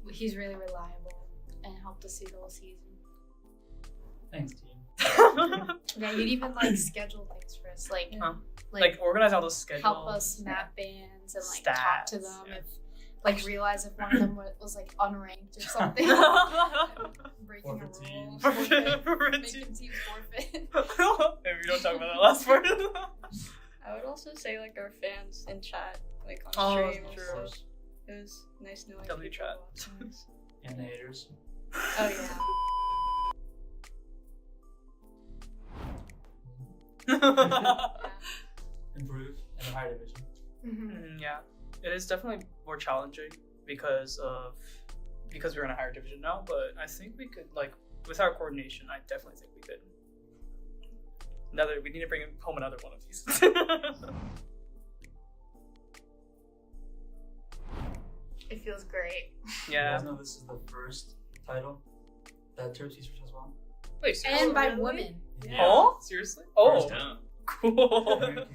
like he's really reliable and helped us through the whole season. Thanks, team. Yeah, you'd even like schedule things for us, like organize all those schedules. help us map bands and like talk to Stats, them yeah. if like realize if one of them was like unranked or something. Breaking Forfeit a rule. teams. Making teams forfeit. Maybe we don't talk about that last part. I would also say like our fans in chat, like on Oh, stream. true. So it was nice knowing W people chat. watching us. And the haters. Oh yeah. Improve in the higher division. Yeah, it is definitely more challenging because we're in a higher division now. But I think we could with our coordination. I definitely think we could. We need to bring home another one of these. It feels great. You Yeah. guys know this is the first title that Terps Esports has won. Wait, seriously? And by really? women. Oh, seriously? Oh, First time. cool.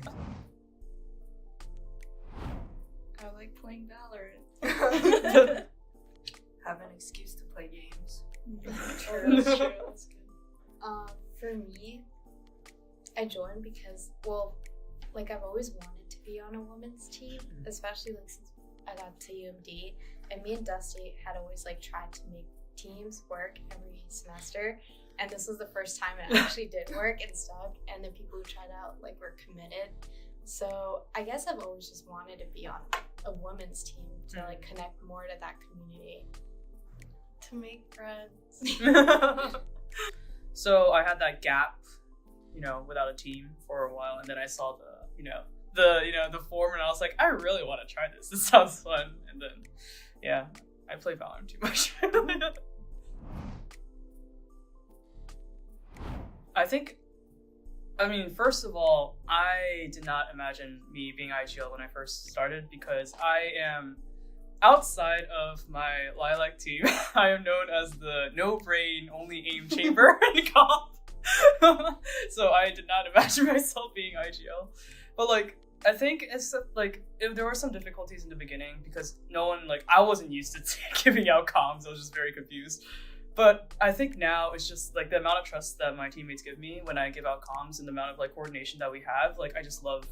I like playing Valorant. Have an excuse to play games. That's true. That's good. For me, I joined because, I've always wanted to be on a women's team, especially since I got to UMD, and me and Dusty had always tried to make teams work every semester, and this was the first time it actually did work and stuck, and the people who tried out were committed. So I guess I've always just wanted to be on a women's team to connect more to that community. To make friends. So I had that gap, without a team for a while, and then I saw the form, and I was like, I really want to try this. This sounds fun. And then, yeah, I play Valorant too much. First of all, I did not imagine me being IGL when I first started because I am, outside of my Lilac team, I am known as the no-brain, only aim chamber in comp. So I did not imagine myself being IGL. But I think there were some difficulties in the beginning because no one, I wasn't used to giving out comms. I was just very confused. But I think now it's just the amount of trust that my teammates give me when I give out comms and the amount of coordination that we have. I just love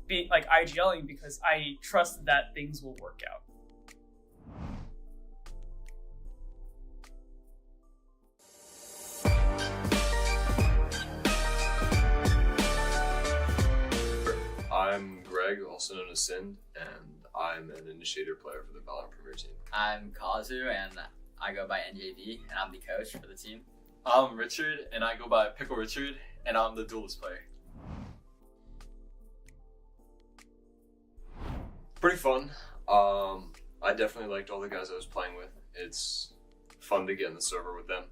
being IGLing because I trust that things will work out. I'm Greg, also known as Sind, and I'm an initiator player for the VAL Premier Team. I'm Kazu, and I go by NJV, and I'm the coach for the team. I'm Richard, and I go by Pickle Richard, and I'm the duelist player. Pretty fun. I definitely liked all the guys I was playing with. It's fun to get in the server with them.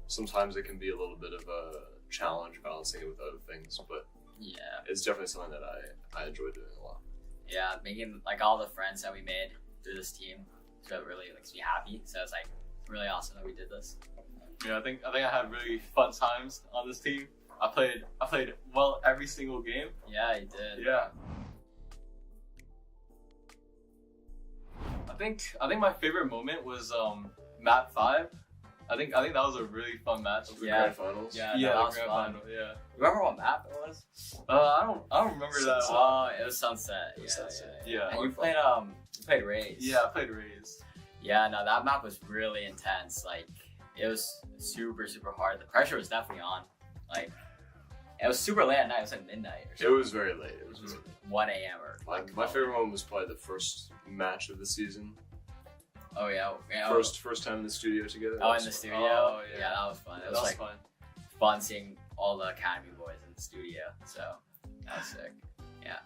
Sometimes it can be a little bit of a challenge balancing it with other things, but yeah, it's definitely something that I enjoy doing a lot. Yeah, making like all the friends that we made through this team, so it really makes me happy. So it's like really awesome that we did this. Yeah, I think I had really fun times on this team. I played well every single game. Yeah, you did. Yeah. I think my favorite moment was map 5. I think that was a really fun match. The grand finals. Yeah, Yeah, that the was grand fun. final. Yeah. Remember what map it was? I don't remember that. Oh, it was Sunset. Yeah, Sunset. yeah. Yeah. And you played Rays. Yeah, I played Rays. Yeah, no, that map was really intense. Like, it was super, super hard. The pressure was definitely on. Like, it was super late at night. It was like midnight or It something. was very late. It was 1 a.m. or like my favorite one was probably the first match of the season. Oh yeah, First time in the studio together. Oh, That in was the fun. studio. Oh, yeah. Yeah, that was fun. It That was was like fun. fun seeing all the Academy boys in the studio. So that was sick. Yeah.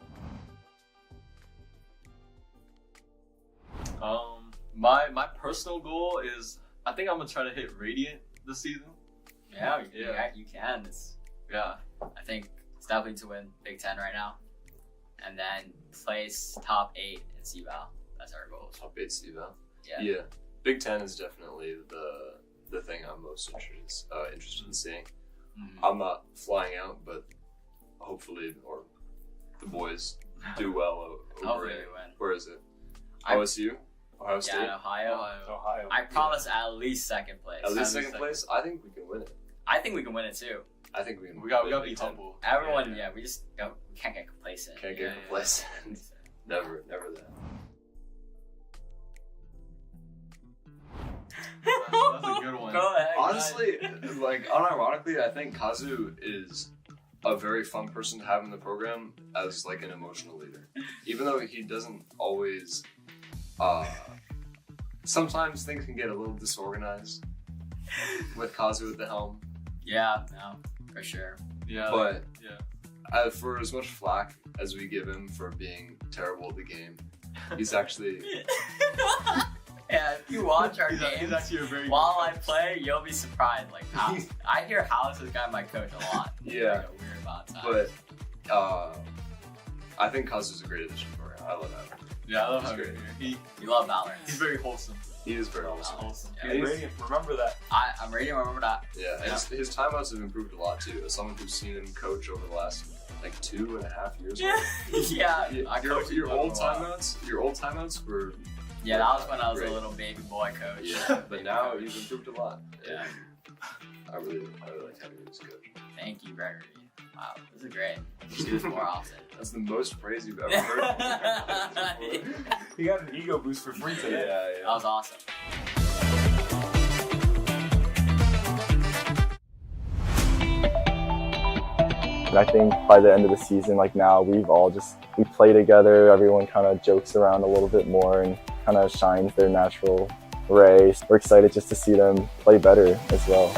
My personal goal is I think I'm gonna try to hit Radiant this season. Yeah, Yeah. you can. It's, Yeah. I think it's definitely to win Big Ten right now, and then place top 8 in CVAL. That's our goal. Top 8 CVAL. Yeah. Yeah. Big Ten is definitely the thing I'm most interested in seeing. Mhm. I'm not flying out, but hopefully, or the boys do well over Hopefully it. we win. Where is it? I- OSU? Ohio State? Yeah, in Ohio. Ohio. I promise at least second place. At least second place? I think we can win it. I think we can win it too. I think we can. We got win to Big be Ten. humble. Everyone, we just we can't get complacent. Can't get complacent. Never that. That's a good one. Go ahead. Honestly, like unironically, I think Kazu is a very fun person to have in the program as like an emotional leader. Even though he doesn't always, sometimes things can get a little disorganized with Kazu at the helm. Yeah, no, for sure. Yeah. But yeah. For as much flack as we give him for being terrible at the game, he's actually Yeah, if you watch our He's games actually a very while I play, you'll be surprised. Like, I hear House is guy my coach a lot. Yeah. Like, a weird amount of times. But I think Kazu's a great addition for him. I love him. Yeah, I love He's how great. You love Valorant. he's very wholesome. He is very awesome. Yeah, He's- Radiant, remember that. I'm ready to remember that. Yeah, his timeouts have improved a lot too. As someone who's seen him coach over the last like 2.5 years. Yeah, Your, I coached your him old for a while. timeouts were Yeah, that was when I was great. a little baby boy coach. Yeah, but Baby now coach. he's improved a lot. Yeah. I really like having him as a coach. Thank you, Gregory. Wow, this is great. You should do this more often. That's the most praise you've ever heard. He got an ego boost for free today. That was awesome. And I think by the end of the season, like now, we play together. Everyone kind of jokes around a little bit more and kind of shines their natural ray. We're excited just to see them play better as well.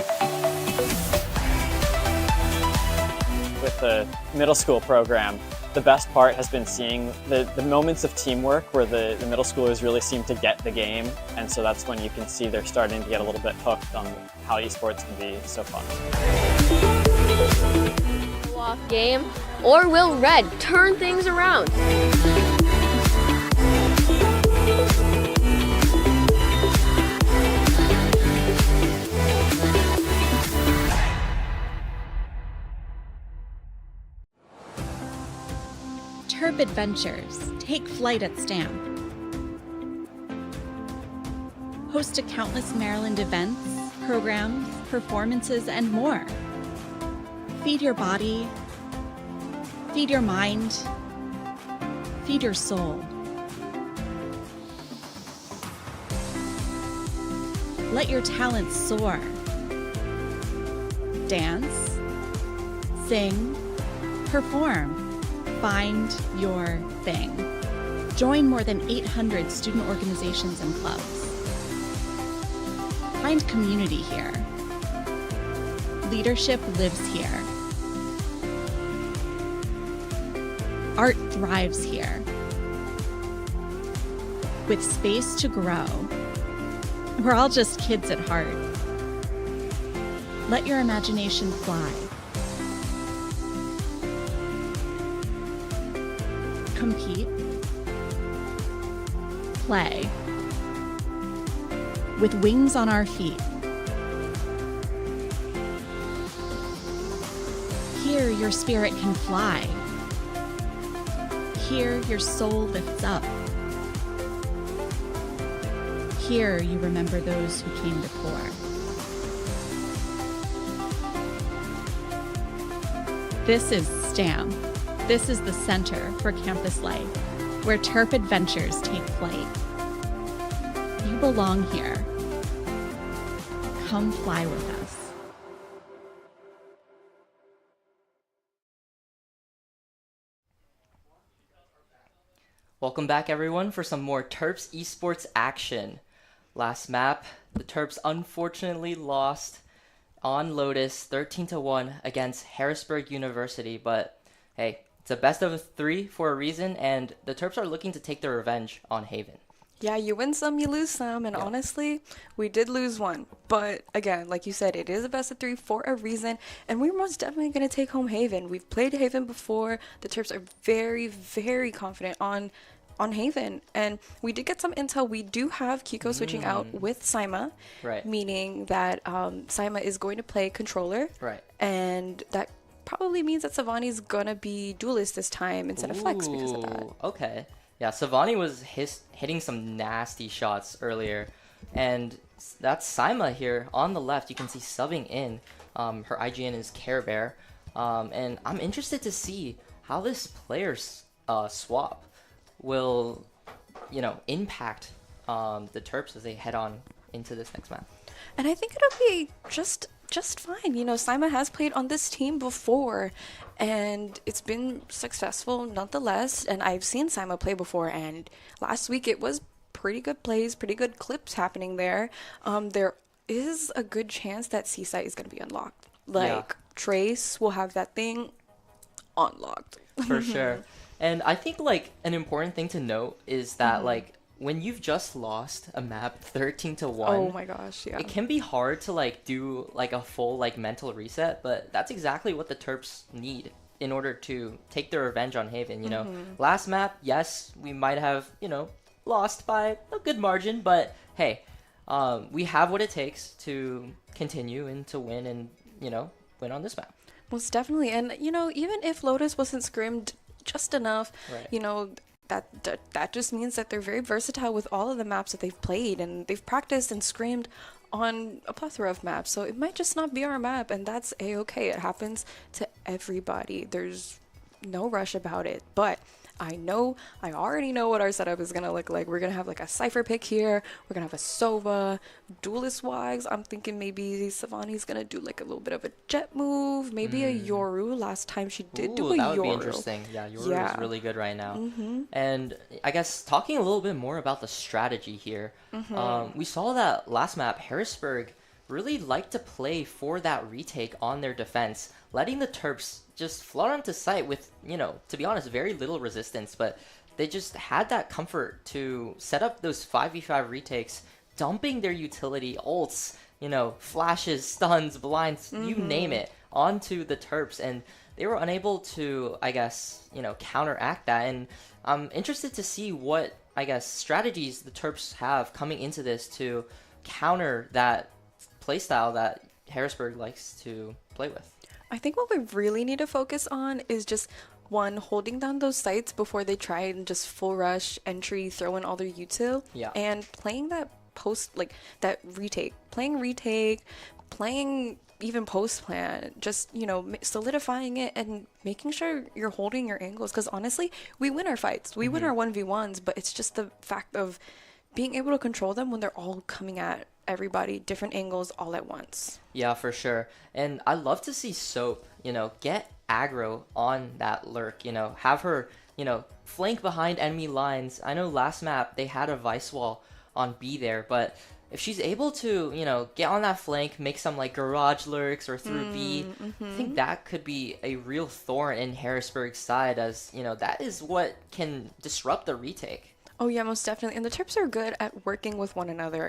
With the middle school program, the best part has been seeing the moments of teamwork where the middle schoolers really seem to get the game. And so that's when you can see they're starting to get a little bit hooked on how esports can be so fun. Off game, or will Red turn things around? Terp Adventures take flight at Stamp. Host to countless Maryland events, programs, performances, and more. Feed your body, feed your mind, feed your soul. Let your talents soar. Dance, sing, perform, find your thing. Join more than 800 student organizations and clubs. Find community here. Leadership lives here. Art thrives here. With space to grow. We're all just kids at heart. Let your imagination fly. Compete. Play. With wings on our feet. Here your spirit can fly. Here your soul lifts up. Here you remember those who came before. This is STAM. This is the Center for Campus Life, where Terp adventures take flight. You belong here. Come fly with us. Welcome back, everyone, for some more Terps Esports action. Last map, the Terps unfortunately lost on Lotus 13-1 against Harrisburg University, but hey, it's a best of 3 for a reason, and the Terps are looking to take their revenge on Haven. Yeah, you win some, you lose some, and honestly, we did lose one. But again, like you said, it is a best of 3 for a reason, and we're most definitely going to take home Haven. We've played Haven before. The Terps are very, very confident on Haven, and we did get some intel. We do have Kiko switching out with Saima, right? Meaning that Saima is going to play controller, right? And that probably means that Savani's gonna be duelist this time instead of flex because of that. Okay. Yeah, Savani was hitting some nasty shots earlier, and that's Saima here on the left. You can see subbing in. Her IGN is Care Bear, and I'm interested to see how this player's swap will, impact the Terps as they head on into this next map. And I think it'll be just fine. Saima has played on this team before, and it's been successful nonetheless. And I've seen Saima play before, and last week it was pretty good plays, pretty good clips happening there. There is a good chance that Seaside is going to be unlocked. Trace will have that thing unlocked. For sure. And I think, an important thing to note is that, when you've just lost a map 13-1... Oh my gosh, yeah. It can be hard to, do, a full, mental reset, but that's exactly what the Terps need in order to take their revenge on Haven, Last map, yes, we might have, lost by a good margin, but, hey, we have what it takes to continue and to win and, win on this map. Most definitely. And, even if Lotus wasn't scrimmed just enough, right. That just means that they're very versatile with all of the maps that they've played, and they've practiced and scrimmed on a plethora of maps. So it might just not be our map, and that's a-okay. It happens to everybody. There's no rush about it. But I already know what our setup is gonna look like. We're gonna have a Cypher pick here. We're gonna have a Sova, duelist Wags. I'm thinking maybe Savani's gonna do a little bit of a jet move, maybe a Yoru. Last time she did do a Yoru. That would be interesting. Yeah, Yoru is really good right now. And I guess talking a little bit more about the strategy here, we saw that last map Harrisburg really liked to play for that retake on their defense, letting the Terps just flood onto site with, to be honest, very little resistance, but they just had that comfort to set up those 5v5 retakes, dumping their utility ults, flashes, stuns, blinds, you name it, onto the Terps, and they were unable to, I guess, counteract that. And I'm interested to see what, I guess, strategies the Terps have coming into this to counter that playstyle that Harrisburg likes to play with. I think what we really need to focus on is just, one, holding down those sites before they try and just full rush entry, throw in all their util, and playing that that retake. Playing even post plan, just, solidifying it and making sure you're holding your angles. Because honestly, we win our fights. We win our 1v1s, but it's just the fact of being able to control them when they're all coming at everybody, different angles all at once. Yeah, for sure. And I love to see Soap, get aggro on that lurk, have her flank behind enemy lines. I know last map they had a Vice Wall on B there, but if she's able to, get on that flank, make some like garage lurks or through B, I think that could be a real thorn in Harrisburg's side, as that is what can disrupt the retake. Oh yeah, most definitely. And the Terps are good at working with one another.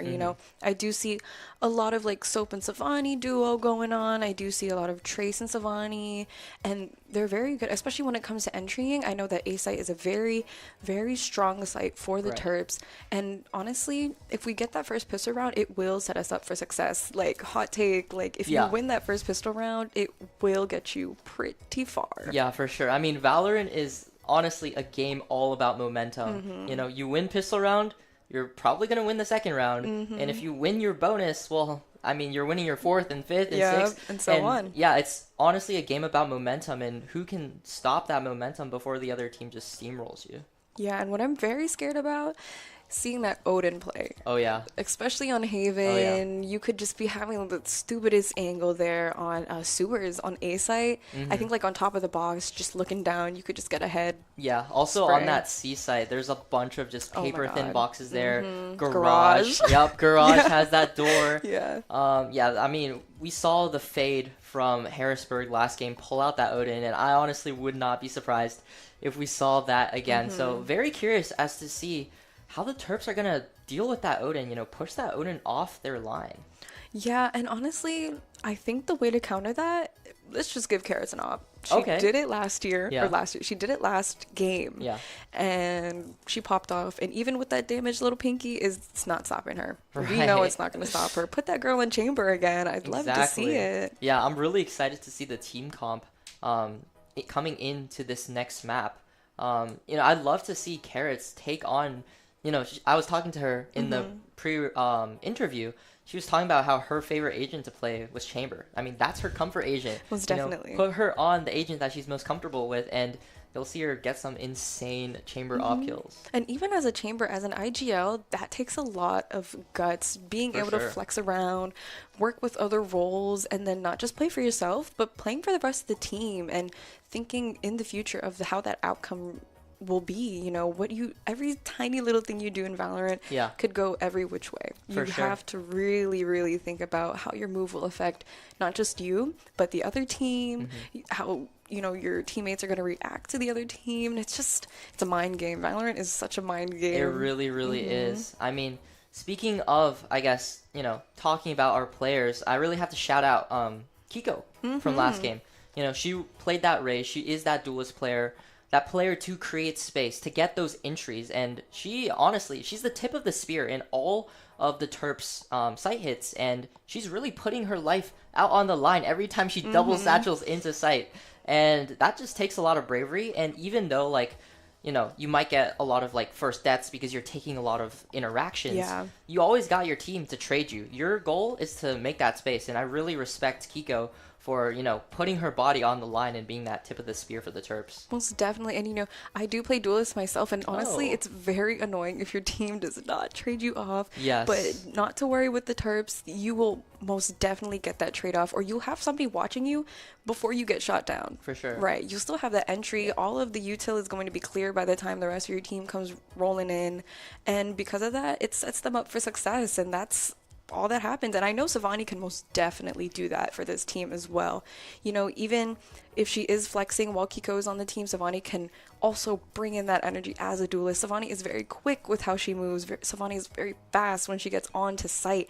I do see a lot of like Soap and Savani duo going on. I do see a lot of Trace and Savani, and they're very good, especially when it comes to entrying. I know that A site is a very, very strong site for the Terps. And honestly, if we get that first pistol round, it will set us up for success. Like, hot take, like if you win that first pistol round, it will get you pretty far. Yeah, for sure. I mean, Valorant is honestly a game all about momentum. You win pistol round, you're probably going to win the second round. And if you win your bonus, well, I mean, you're winning your fourth and fifth and sixth. And so on. Yeah, it's honestly a game about momentum and who can stop that momentum before the other team just steamrolls you. Yeah, and what I'm very scared about, seeing that Odin play. Oh, yeah. Especially on Haven. You could just be having the stupidest angle there on sewers on A site. I think like on top of the box, just looking down, you could just get ahead. Yeah, also spray. on that C site, there's a bunch of just paper thin boxes there. Garage. Yep, Garage has that door. Yeah. I mean, we saw the fade from Harrisburg last game pull out that Odin, and I honestly would not be surprised if we saw that again. So very curious as to see how the Terps are going to deal with that Odin, push that Odin off their line. Yeah, and honestly, I think the way to counter that, let's just give Carrots an op. She did it last year, she did it last game. Yeah. And she popped off, and even with that damaged little pinky, it's not stopping her. Right. We know it's not going to stop her. Put that girl in chamber again. I'd love to see it. Yeah, I'm really excited to see the team comp coming into this next map. I'd love to see Carrots take on... I was talking to her in the interview. She was talking about how her favorite agent to play was Chamber. I mean, that's her comfort agent. Most definitely. Put her on the agent that she's most comfortable with, and you'll see her get some insane Chamber op kills. And even as a Chamber, as an IGL, that takes a lot of guts. Being able to flex around, work with other roles, and then not just play for yourself, but playing for the rest of the team and thinking in the future of how that outcome will be, every tiny little thing you do in Valorant could go every which way. You have to really, really think about how your move will affect not just you, but the other team, how, your teammates are going to react to the other team. It's a mind game. Valorant is such a mind game. It really, really is. I mean, speaking of, I guess, talking about our players, I really have to shout out Kiko from last game. She played that Ray. She is that duelist player. That player to create space, to get those entries, and she's the tip of the spear in all of the Terps site hits, and she's really putting her life out on the line every time she double satchels into site, and that just takes a lot of bravery. And even though you might get a lot of first deaths because you're taking a lot of interactions, you always got your team to trade you. Your goal is to make that space, and I really respect Kiko for, putting her body on the line and being that tip of the spear for the Terps. Most definitely. And, I do play duelist myself, and honestly, it's very annoying if your team does not trade you off. Yes. But not to worry with the Terps, you will most definitely get that trade-off, or you'll have somebody watching you before you get shot down. For sure. Right. You'll still have that entry. All of the util is going to be clear by the time the rest of your team comes rolling in. And because of that, it sets them up for success, and that's all that happens. And I know Savani can most definitely do that for this team as well. Even if she is flexing while Kiko is on the team, Savani can also bring in that energy as a duelist. Savani is very quick with how she moves. Savani is very fast when she gets onto site,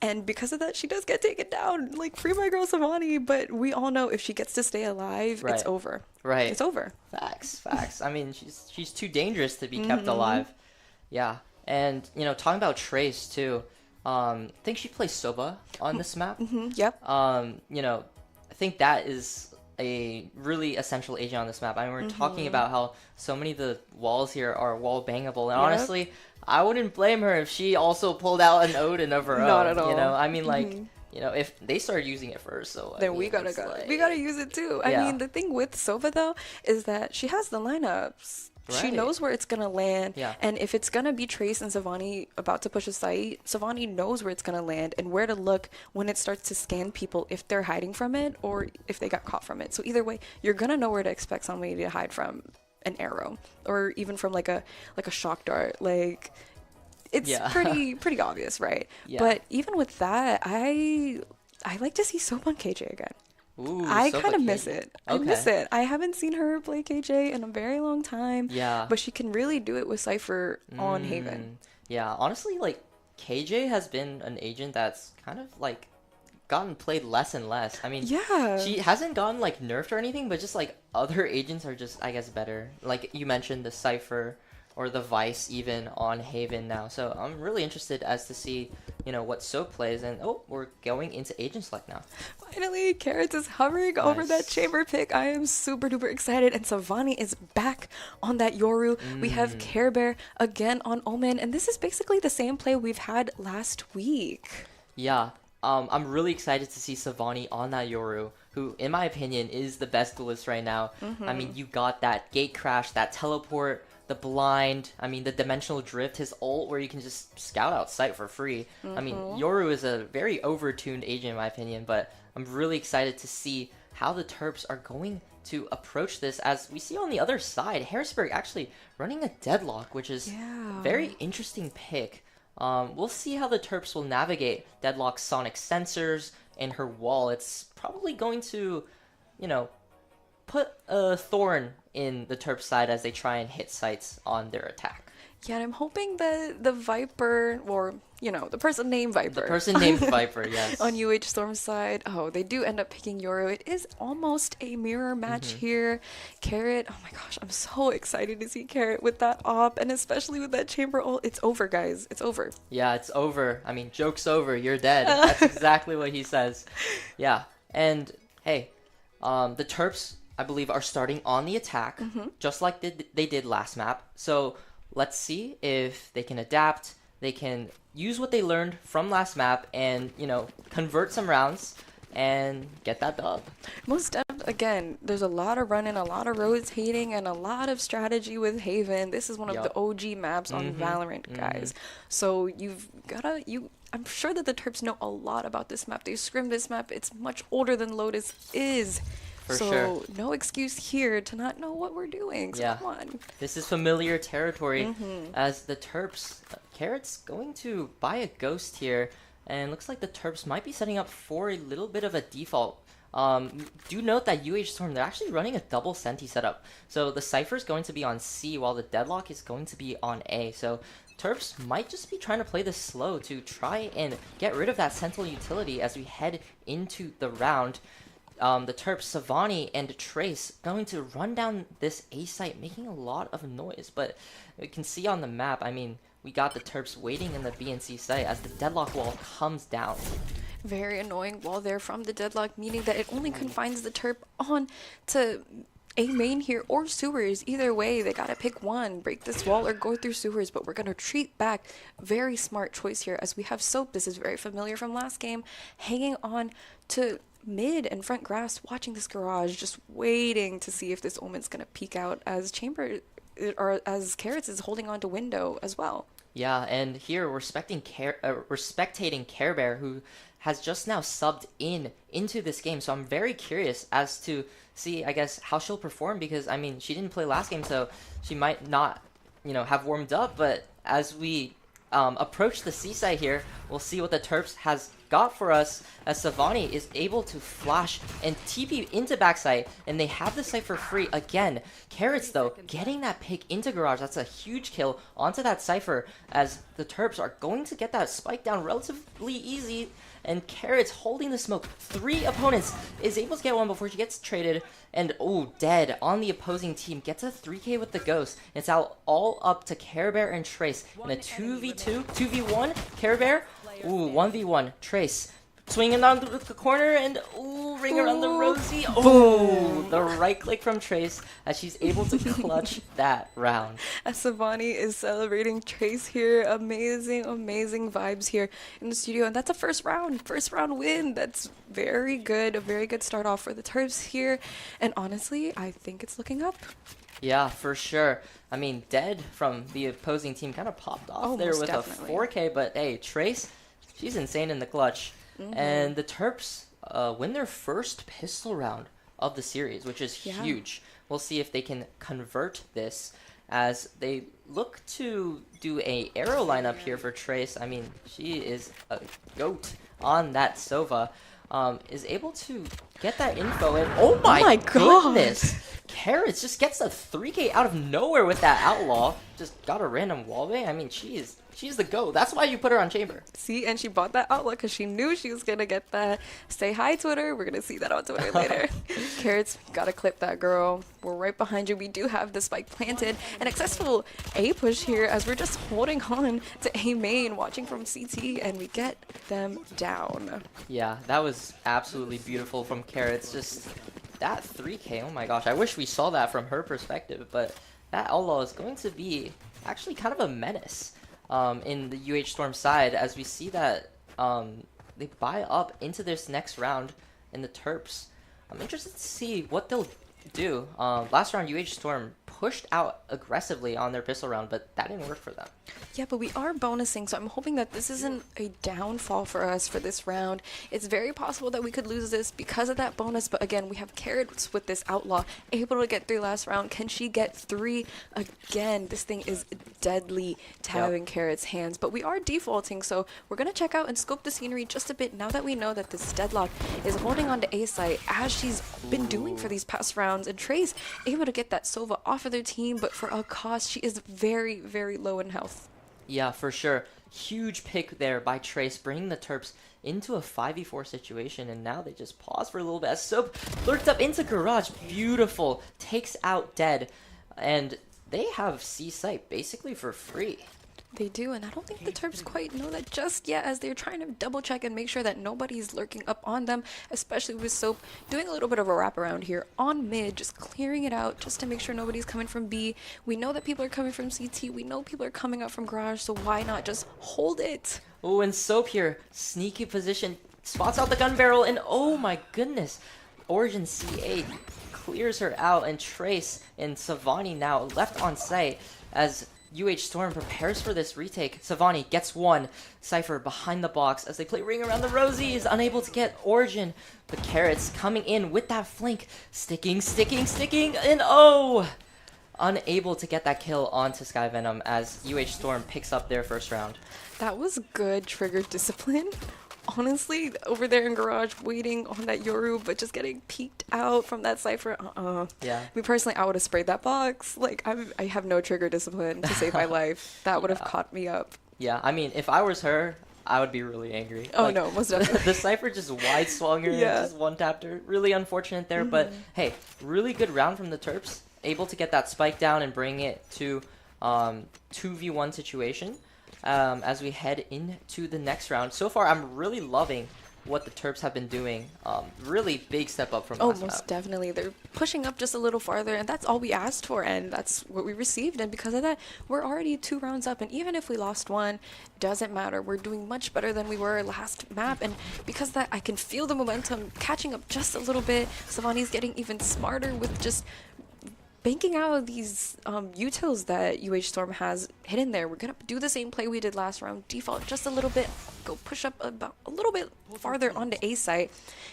and because of that, she does get taken down. Free my girl Savani, but we all know if she gets to stay alive, it's over. Right. It's over. Facts. I mean, she's too dangerous to be kept alive. Yeah. And, talking about Trace too, I think she plays Sova on this map. Yep. I think that is a really essential agent on this map. I mean, we're talking about how so many of the walls here are wall bangable, and honestly, I wouldn't blame her if she also pulled out an Odin of her own. Not at all. I mean, if they started using it first, so then we gotta use it too. I mean, the thing with Sova though is that she has the lineups. Right. She knows where it's going to land. Yeah. And if it's going to be Trace and Savani about to push a site, Savani knows where it's going to land and where to look when it starts to scan people, if they're hiding from it or if they got caught from it. So either way, you're going to know where to expect somebody to hide from. an arrow, or even from like a shock dart. Like, it's Yeah. pretty obvious, right? Yeah. But even with that, I like to see Soap on KJ again. Ooh, I Soap kind of on miss KJ. it. I miss Okay. it. I haven't seen her play KJ in a very long time. Yeah. But she can really do it with Cypher on Haven. Yeah, honestly, like KJ has been an agent that's kind of like gotten played less and less. I mean, Yeah. she hasn't gotten like nerfed or anything, but just like other agents are just, I guess, better. Like you mentioned, the Cypher or the Vice even on Haven now. So I'm really interested as to see, what Soap plays. And we're going into agent select now. Finally, Carrots is hovering over that chamber pick. I am super duper excited. And Savani is back on that Yoru. We have Care Bear again on Omen. And this is basically the same play we've had last week. Yeah. I'm really excited to see Savani on that Yoru, who, in my opinion, is the best duelist right now. I mean, you got that gate crash, that teleport, the blind, I mean, the dimensional drift, his ult where you can just scout out sight for free. I mean, Yoru is a very overtuned agent, in my opinion, but I'm really excited to see how the Terps are going to approach this. As we see on the other side, Harrisburg actually running a Deadlock, which is a very interesting pick. We'll see how the Terps will navigate Deadlock's sonic sensors and her wall. It's probably going to, put a thorn in the Terps side as they try and hit sites on their attack. Yeah, and I'm hoping that the Viper, or, the person named Viper. The person named Viper, yes. On UH Storm's side. Oh, they do end up picking Yoru. It is almost a mirror match here. Carrot, oh my gosh, I'm so excited to see Carrot with that op, and especially with that chamber ult. It's over, guys. It's over. Yeah, it's over. I mean, joke's over. You're dead. That's exactly what he says. Yeah, and hey, the Terps, I believe, are starting on the attack, just like they did last map. So let's see if they can adapt. They can use what they learned from last map and, convert some rounds and get that dub. Again, there's a lot of running, a lot of rotating, and a lot of strategy with Haven. This is one of the OG maps on Valorant, guys. So I'm sure that the Terps know a lot about this map. They scrimmed this map. It's much older than Lotus is. For so sure. No excuse here to not know what we're doing. So come on. This is familiar territory as the Terps. Carrot's going to buy a ghost here, and looks like the Terps might be setting up for a little bit of a default. Do note that UH Storm, they're actually running a double Senti setup. So the Cypher is going to be on C while the Deadlock is going to be on A. So Terps might just be trying to play this slow to try and get rid of that Sentinel utility as we head into the round. The Terps, Savani and Trace going to run down this A site, making a lot of noise. But you can see on the map, I mean, we got the Terps waiting in the B and C site as the Deadlock wall comes down. Very annoying wall there from the Deadlock, meaning that it only confines the Terp on to A main here or sewers. Either way, they gotta pick one, break this wall or go through sewers, but we're gonna retreat back. Very smart choice here as we have Soap. This is very familiar from last game, hanging on to mid and front grass, watching this garage, just waiting to see if this Omen's gonna peek out as as Carrots is holding on to window as well. Yeah, and here we're spectating Care Bear, who has just now subbed into this game. So I'm very curious as to see, I guess, how she'll perform, because I mean, she didn't play last game, so she might not, have warmed up. But as we approach the seaside here, we'll see what the Terps has got for us, as Savani is able to flash and TP into backside, and they have the site for free again. Carrots, though, getting that pick into garage. That's a huge kill onto that Cypher, as the Terps are going to get that spike down relatively easy, and Carrots holding the smoke. 3 opponents, is able to get one before she gets traded, and dead on the opposing team. Gets a 3k with the ghost. It's out all up to Care Bear and Trace in a 2v1. Care Bear, 1v1. Trace swinging down the corner and ring around the Rosie. The right click from Trace as she's able to clutch that round. As Savani is celebrating Trace here, amazing vibes here in the studio, and that's a first round win. That's very good, a very good start off for the Terps here, and honestly, I think it's looking up. Yeah, for sure. I mean, Dead from the opposing team kind of popped off there with definitely a 4k, but hey, Trace, she's insane in the clutch. And the Terps win their first pistol round of the series, which is huge. We'll see if they can convert this as they look to do a arrow lineup here for Trace. I mean, she is a goat on that Sova. Is able to get that info and oh my goodness! Carrots just gets a 3K out of nowhere with that outlaw. Just got a random wallbang. I mean, she's the GOAT. That's why you put her on Chamber. See, and she bought that outlaw because she knew she was gonna get that. Say hi, Twitter. We're gonna see that on Twitter later. Carrots, gotta clip that girl. We're right behind you. We do have the spike planted. An successful A push here as we're just holding on to A main, watching from CT, and we get them down. Yeah, that was absolutely beautiful from Carrots. Just that 3K. Oh my gosh, I wish we saw that from her perspective. But that outlaw is going to be actually kind of a menace. In the UH Storm side, as we see that they buy up into this next round in the Terps. I'm interested to see what they'll do. Last round, UH Storm pushed out aggressively on their pistol round, but that didn't work for them. Yeah, but we are bonusing, so I'm hoping that this isn't a downfall for us for this round. It's very possible that we could lose this because of that bonus, but again, we have Carrots with this outlaw, able to get through last round. Can she get 3 again? This thing is deadly to have in Carrots' hands, but we are defaulting, so we're going to check out and scope the scenery just a bit now that we know that this Deadlock is holding on to A site as she's been doing for these past rounds, and Trey's able to get that Sova off of their team, but for a cost. She is very, very low in health. Yeah, for sure. Huge pick there by Trace, bringing the Terps into a 5v4 situation, and now they just pause for a little bit as Soap lurked up into Garage. Beautiful. Takes out Dead, and they have C site basically for free. They do, and I don't think the Terps quite know that just yet as they're trying to double check and make sure that nobody's lurking up on them, especially with Soap doing a little bit of a wraparound here on mid, just clearing it out just to make sure nobody's coming from B. We know that people are coming from CT, we know people are coming up from Garage, so why not just hold it? Oh, and Soap here, sneaky position, spots out the gun barrel, and oh my goodness, Origin CA clears her out, and Trace and Savani now left on site as UH Storm prepares for this retake. Savani gets one. Cypher behind the box as they play Ring Around the Rosie is unable to get Origin. But Carrots coming in with that flank. Sticking, and oh! Unable to get that kill onto Sky Venom as UH Storm picks up their first round. That was good trigger discipline. Honestly, over there in Garage, waiting on that Yoru, but just getting peeked out from that Cypher. Yeah. Me personally, I would have sprayed that box. Like, I have no trigger discipline to save my life. That would have caught me up. Yeah, I mean, if I was her, I would be really angry. Oh, no, most definitely. The Cypher just wide swung her and just one-tapped her. Really unfortunate there, but hey, really good round from the Terps. Able to get that spike down and bring it to 2v1 situation. As we head into the next round. So far, I'm really loving what the Terps have been doing. Really big step up from last most map. Definitely. They're pushing up just a little farther, and that's all we asked for, and that's what we received. And because of that, we're already 2 rounds up, and even if we lost one, doesn't matter. We're doing much better than we were last map, and because of that, I can feel the momentum catching up just a little bit. Savani's getting even smarter with just banking out of these utils that UH Storm has hidden there. We're going to do the same play we did last round. Default just a little bit. Go push up about a little bit farther onto A site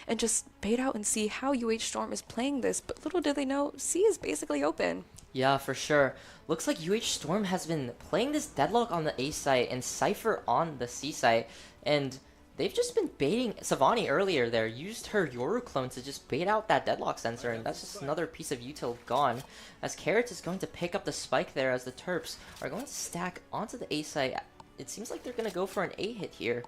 and just bait out and see how UH Storm is playing this. But little did they know, C is basically open. Yeah, for sure. Looks like UH Storm has been playing this Deadlock on the A site and Cypher on the C site. And they've just been baiting. Savani earlier there used her Yoru clone to just bait out that Deadlock sensor, and that's just another piece of util gone. As Carrots is going to pick up the spike there as the Terps are going to stack onto the A site. It seems like they're going to go for an A hit here.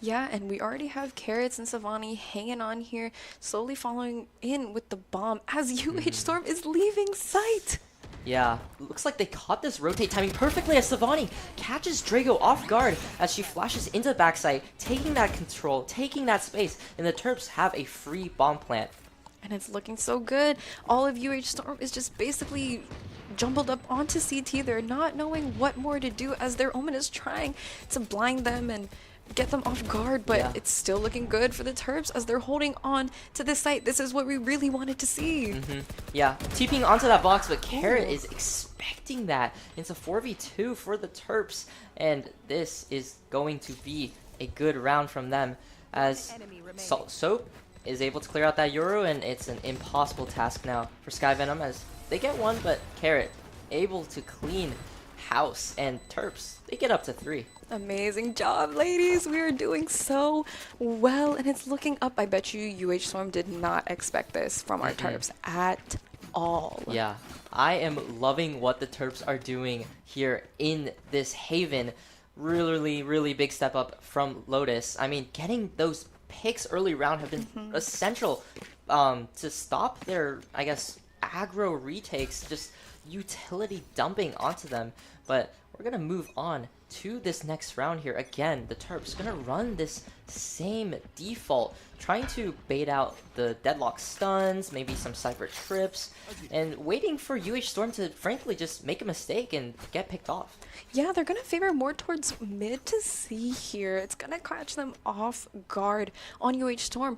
Yeah, and we already have Carrots and Savani hanging on here, slowly following in with the bomb as UH Storm is leaving sight. Yeah, looks like they caught this rotate timing perfectly as Savani catches Drago off guard as she flashes into the backside, taking that control, taking that space, and the Terps have a free bomb plant. And it's looking so good. All of UH Storm is just basically jumbled up onto CT. They're not knowing what more to do as their Omen is trying to blind them and get them off guard, but it's still looking good for the Terps as they're holding on to this site. This is what we really wanted to see. Yeah, TPing onto that box, but Carrot is expecting that. It's a 4v2 for the Terps, and this is going to be a good round from them as Soap is able to clear out that Yoru, and it's an impossible task now for Sky Venom as they get one, but Carrot able to clean house, and Terps, they get up to 3. Amazing job, ladies. We are doing so well, and it's looking up. I bet you UH Storm did not expect this from our Terps at all. Yeah, I am loving what the Terps are doing here in this Haven. Really big step up from Lotus. I mean, getting those picks early round have been essential to stop their, I guess, aggro retakes, just utility dumping onto them. But we're gonna move on to this next round here. Again, the Terps gonna run this same default, trying to bait out the deadlock stuns, maybe some Cypher trips, and waiting for UH Storm to frankly just make a mistake and get picked off. Yeah, they're gonna favor more towards mid to C here. It's gonna catch them off guard on UH Storm.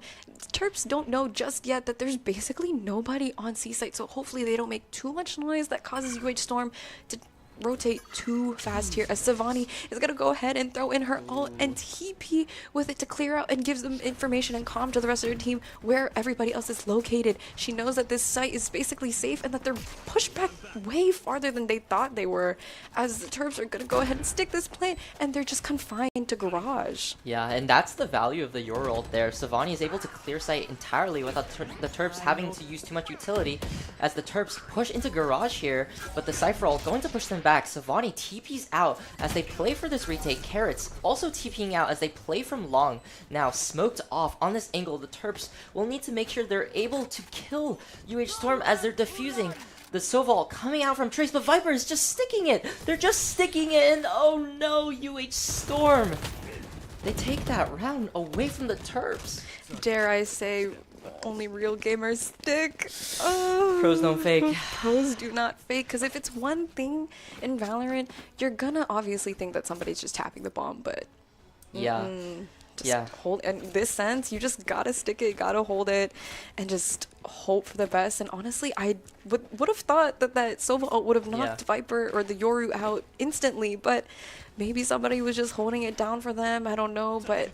Terps don't know just yet that there's basically nobody on C site, so hopefully they don't make too much noise that causes UH Storm to rotate too fast here, as Savani is going to go ahead and throw in her ult and TP with it to clear out and gives them information and comm to the rest of their team where everybody else is located. She knows that this site is basically safe and that they're pushed back way farther than they thought they were, as the Terps are going to go ahead and stick this plant, and they're just confined to Garage. Yeah, and that's the value of the Your ult there. Savani is able to clear site entirely without the Terps having to use too much utility, as the Terps push into Garage here, but the Cypher ult going to push them back. Savani TP's out as they play for this retake. Carrots also TPing out as they play from long. Now smoked off on this angle. The Terps will need to make sure they're able to kill UH Storm as they're defusing. The Soval coming out from Trace, but Viper is just sticking it. They're just sticking it, and oh no, UH Storm. They take that round away from the Terps. Dare I say, only real gamers stick. Oh, pros don't fake. Pros do not fake, because if it's one thing in Valorant, you're gonna obviously think that somebody's just tapping the bomb, but yeah. Just hold. And in this sense, you just gotta stick it, gotta hold it, and just hope for the best. And honestly, I would have thought that Sova ult would have knocked Viper or the Yoru out instantly, but maybe somebody was just holding it down for them. I don't know, but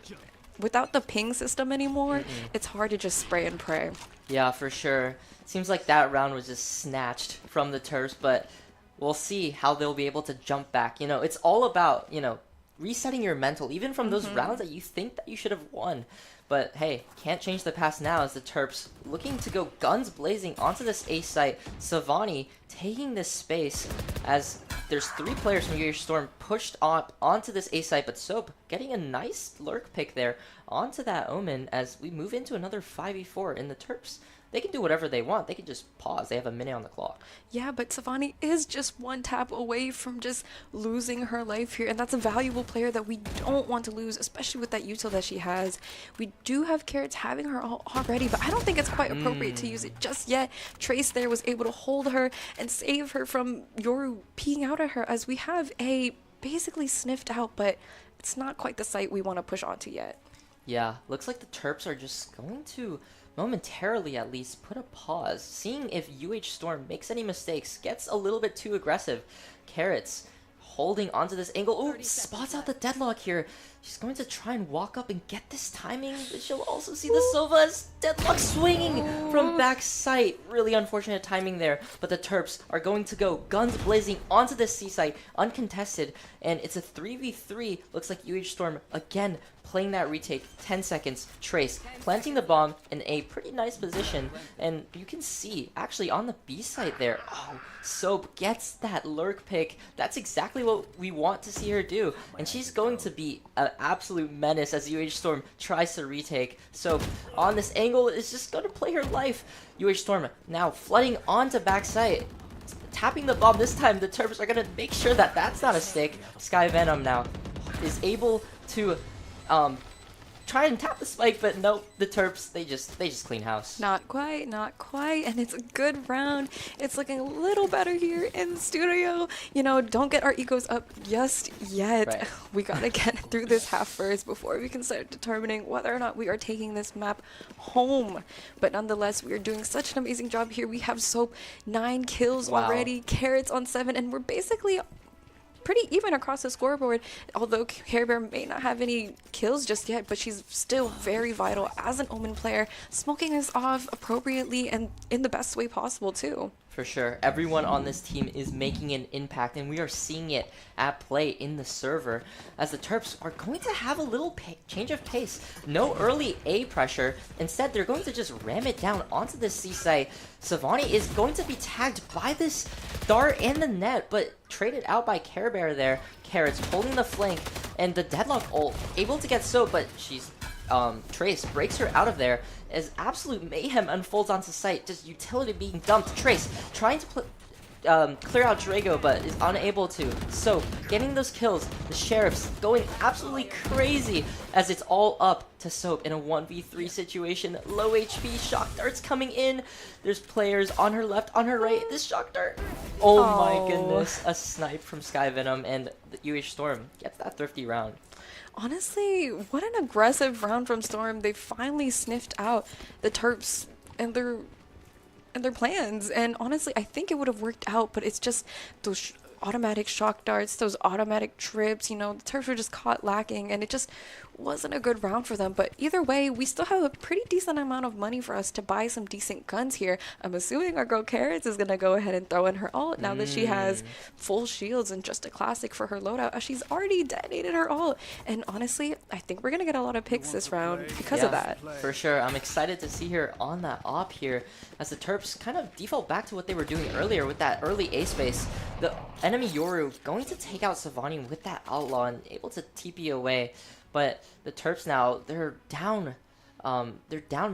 without the ping system anymore, it's hard to just spray and pray. Yeah, for sure. Seems like that round was just snatched from the Terps, but we'll see how they'll be able to jump back. You know, it's all about, you know, resetting your mental, even from those rounds that you think that you should have won. But hey, can't change the past now, as the Terps looking to go guns blazing onto this A site. Savani taking this space as there's 3 players from UH Storm pushed onto this A site, but Soap getting a nice lurk pick there onto that Omen as we move into another 5v4 in the Terps. They can do whatever they want. They can just pause. They have a minute on the clock. Yeah, but Savani is just one tap away from just losing her life here, and that's a valuable player that we don't want to lose, especially with that util that she has. We do have Carrots having her already, but I don't think it's quite appropriate to use it just yet. Trace there was able to hold her and save her from Yoru peeing out at her, as we have a basically sniffed out, but it's not quite the site we want to push onto yet. Yeah, looks like the Terps are just going to momentarily at least put a pause, seeing if UH Storm makes any mistakes, gets a little bit too aggressive. Carrots holding onto this angle. Oh, spots out the deadlock here. She's going to try and walk up and get this timing, but she'll also see the Sova's deadlock swinging from back sight. Really unfortunate timing there, but the Terps are going to go guns blazing onto this C site, uncontested, and it's a 3v3. Looks like UH Storm again playing that retake. 10 seconds. Trace planting the bomb in a pretty nice position, and you can see actually on the B site there, oh, Soap gets that lurk pick. That's exactly what we want to see her do, and she's going to be an absolute menace as UH Storm tries to retake. So on this angle is just going to play her life. UH Storm now flooding onto backside, tapping the bomb. This time the Terps are going to make sure that that's not a stick. Sky Venom now is able to try and tap the spike, but nope, the Terps, they just clean house. Not quite, and it's a good round. It's looking a little better here in the studio. You know, don't get our egos up just yet. Right. We gotta get through this half first before we can start determining whether or not we are taking this map home. But nonetheless, we are doing such an amazing job here. We have Soap 9 kills already, Carrots on 7, and we're basically pretty even across the scoreboard, although Care Bear may not have any kills just yet, but she's still very vital as an Omen player, smoking us off appropriately and in the best way possible too. For sure. Everyone on this team is making an impact, and we are seeing it at play in the server as the Terps are going to have a little change of pace. No early A pressure. Instead, they're going to just ram it down onto the C site. Savani is going to be tagged by this dart and the net, but traded out by Care Bear there. Carrots holding the flank, and the Deadlock ult able to get soaked, but she's Trace breaks her out of there as absolute mayhem unfolds onto site. Just utility being dumped. Trace trying to clear out Drago, but is unable to. So getting those kills. The Sheriffs going absolutely crazy as it's all up to Soap in a 1v3 situation. Low HP, shock darts coming in. There's players on her left, on her right. This shock dart. Oh my goodness. A snipe from Sky Venom, and the UH Storm gets that thrifty round. Honestly, what an aggressive round from Storm. They finally sniffed out the Terps and their plans. And honestly, I think it would have worked out, but it's just those automatic shock darts, those automatic trips, you know, the Terps were just caught lacking, and it just wasn't a good round for them. But either way, we still have a pretty decent amount of money for us to buy some decent guns here. I'm assuming our girl Carrots is gonna go ahead and throw in her ult now that she has full shields and just a classic for her loadout, as she's already detonated her ult. And honestly, I think we're gonna get a lot of picks this round because of that. For sure. I'm excited to see her on that op here as the Terps kind of default back to what they were doing earlier with that early A space. The enemy Yoru going to take out Savani with that outlaw and able to TP away. But the Terps now, they're down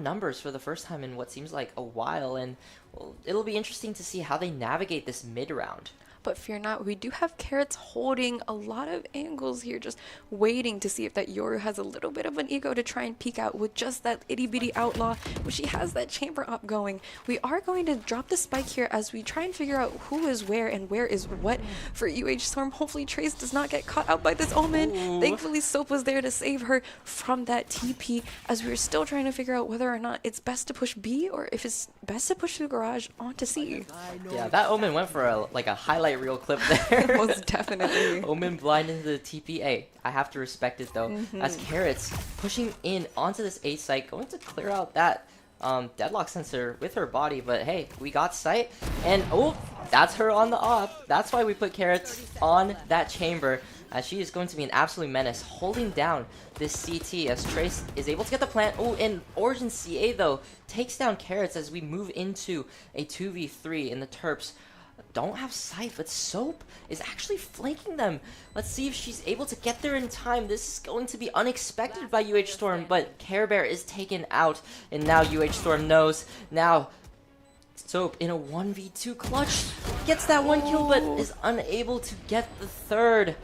numbers for the first time in what seems like a while, and well, it'll be interesting to see how they navigate this mid round. But fear not, we do have Carrots holding a lot of angles here, just waiting to see if that Yoru has a little bit of an ego to try and peek out with just that itty-bitty outlaw, when she has that chamber up going. We are going to drop the spike here as we try and figure out who is where and where is what for UH Storm. Hopefully Trace does not get caught out by this Omen. Thankfully Soap was there to save her from that TP, as we were still trying to figure out whether or not it's best to push B or if it's best to push the garage onto C. Yeah, that Omen went for a highlight reel clip there. Most definitely. Omen blind into the TPA. I have to respect it though, as Carrots pushing in onto this A site, going to clear out that deadlock sensor with her body. But hey, we got sight, and oh, that's her on the op. That's why we put Carrots on that chamber, as she is going to be an absolute menace, holding down this CT as Trace is able to get the plant. Oh, and Origin CA though takes down Carrots as we move into a 2v3, and the Terps don't have sight, but Soap is actually flanking them. Let's see if she's able to get there in time. This is going to be unexpected by UH Storm, but Care Bear is taken out, and now UH Storm knows. Now Soap in a 1v2 clutch gets that one kill, but is unable to get the third.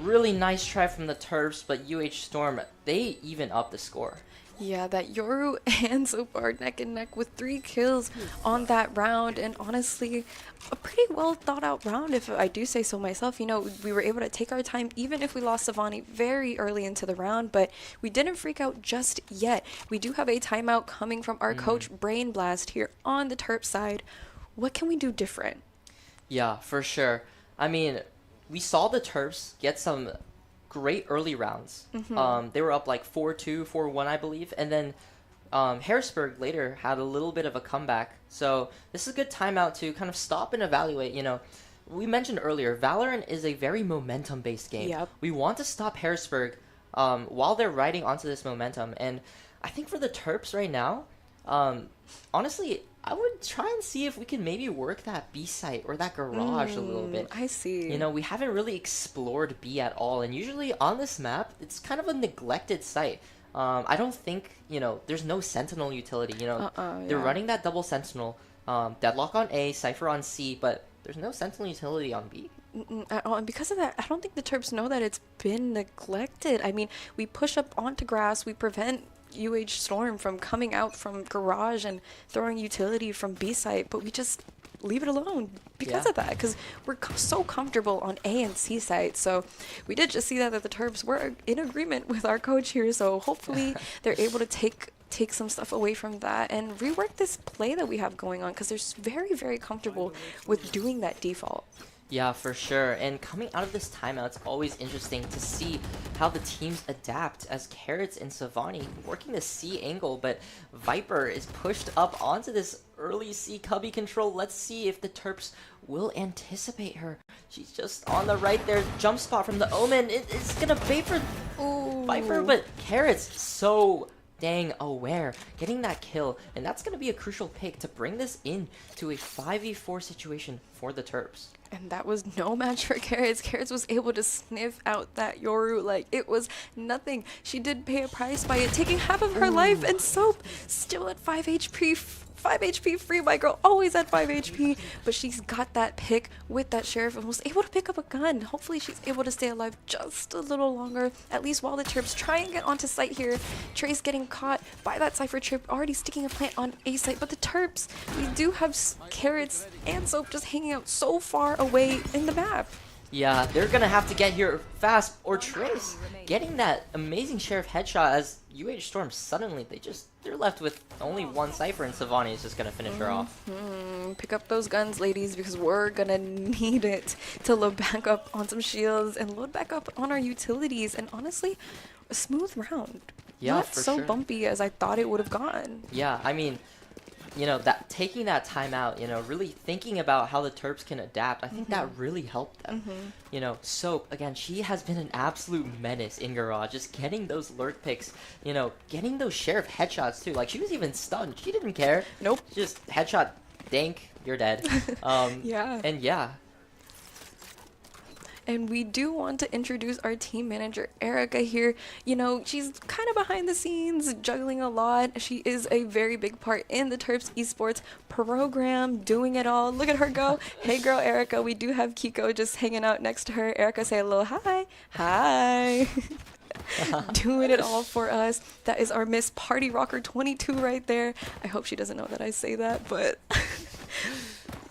Really nice try from the Terps, but UH Storm, they even up the score. Yeah, that Yoru and Soap are neck and neck with 3 kills on that round, and honestly, a pretty well thought out round if I do say so myself. You know, we were able to take our time even if we lost Savani very early into the round, but we didn't freak out just yet. We do have a timeout coming from our coach Brain Blast here on the Terp side. What can we do different? Yeah, for sure. I mean, we saw the Terps get some great early rounds. They were up like 4-2, 4-1, I believe, and then Harrisburg later had a little bit of a comeback. So this is a good timeout to kind of stop and evaluate. You know, we mentioned earlier, Valorant is a very momentum-based game. We want to stop Harrisburg while they're riding onto this momentum, and I think for the Terps right now, honestly, I would try and see if we can maybe work that B site or that garage a little bit. I see. You know, we haven't really explored B at all, and usually on this map, it's kind of a neglected site. I don't think, you know, there's no Sentinel utility. You know, they're running that double Sentinel, Deadlock on A, Cypher on C, but there's no Sentinel utility on B. And because of that, I don't think the Terps know that it's been neglected. I mean, we push up onto grass, we prevent UH Storm from coming out from garage and throwing utility from B site, but we just leave it alone because of that, because we're so comfortable on A and C site. So we did just see that the Terps were in agreement with our coach here, so hopefully they're able to take some stuff away from that and rework this play that we have going on, because they're very, very comfortable with doing that default. Yeah, for sure. And coming out of this timeout, it's always interesting to see how the teams adapt, as Carrots and Savani working the C angle, but Viper is pushed up onto this early C cubby control. Let's see if the Terps will anticipate her. She's just on the right there. Jump spot from the Omen. It's gonna bait for Viper, but Carrot's so dang aware, getting that kill, and that's going to be a crucial pick to bring this in to a 5v4 situation for the Terps. And that was no match for Carrots. Carrots was able to sniff out that Yoru like it was nothing. She did pay a price by it, taking half of her life, and Soap still at 5 HP. 5 HP free, my girl, always at 5 HP, but she's got that pick with that Sheriff and was able to pick up a gun. Hopefully she's able to stay alive just a little longer, at least while the Terps try and get onto site here. Trace getting caught by that Cypher Trip, already sticking a plant on A site, but the Terps, we do have Carrots and Soap just hanging out so far away in the map. Yeah, they're gonna have to get here fast, or Trace getting that amazing Sheriff headshot as UH Storm suddenly they're left with only one Cypher, and Savani is just gonna finish her off. Pick up those guns, ladies, because we're gonna need it to load back up on some shields and load back up on our utilities. And honestly, a smooth round. Yeah, not for so sure. bumpy as I thought it would have gone. Yeah, I mean, you know, that taking that time out, you know, really thinking about how the Terps can adapt, I think that really helped them. You know, Soap, again, she has been an absolute menace in Garage, just getting those lurk picks, you know, getting those Sheriff headshots too. Like, she was even stunned. She didn't care. Nope. Just headshot, dank, you're dead. Yeah. And yeah. And we do want to introduce our team manager, Erica, here. You know, she's kind of behind the scenes, juggling a lot. She is a very big part in the Terps Esports program, doing it all. Look at her go. Hey, girl, Erica. We do have Kiko just hanging out next to her. Erica, say hello. Hi. Hi. Doing it all for us. That is our Miss Party Rocker 22 right there. I hope she doesn't know that I say that, but...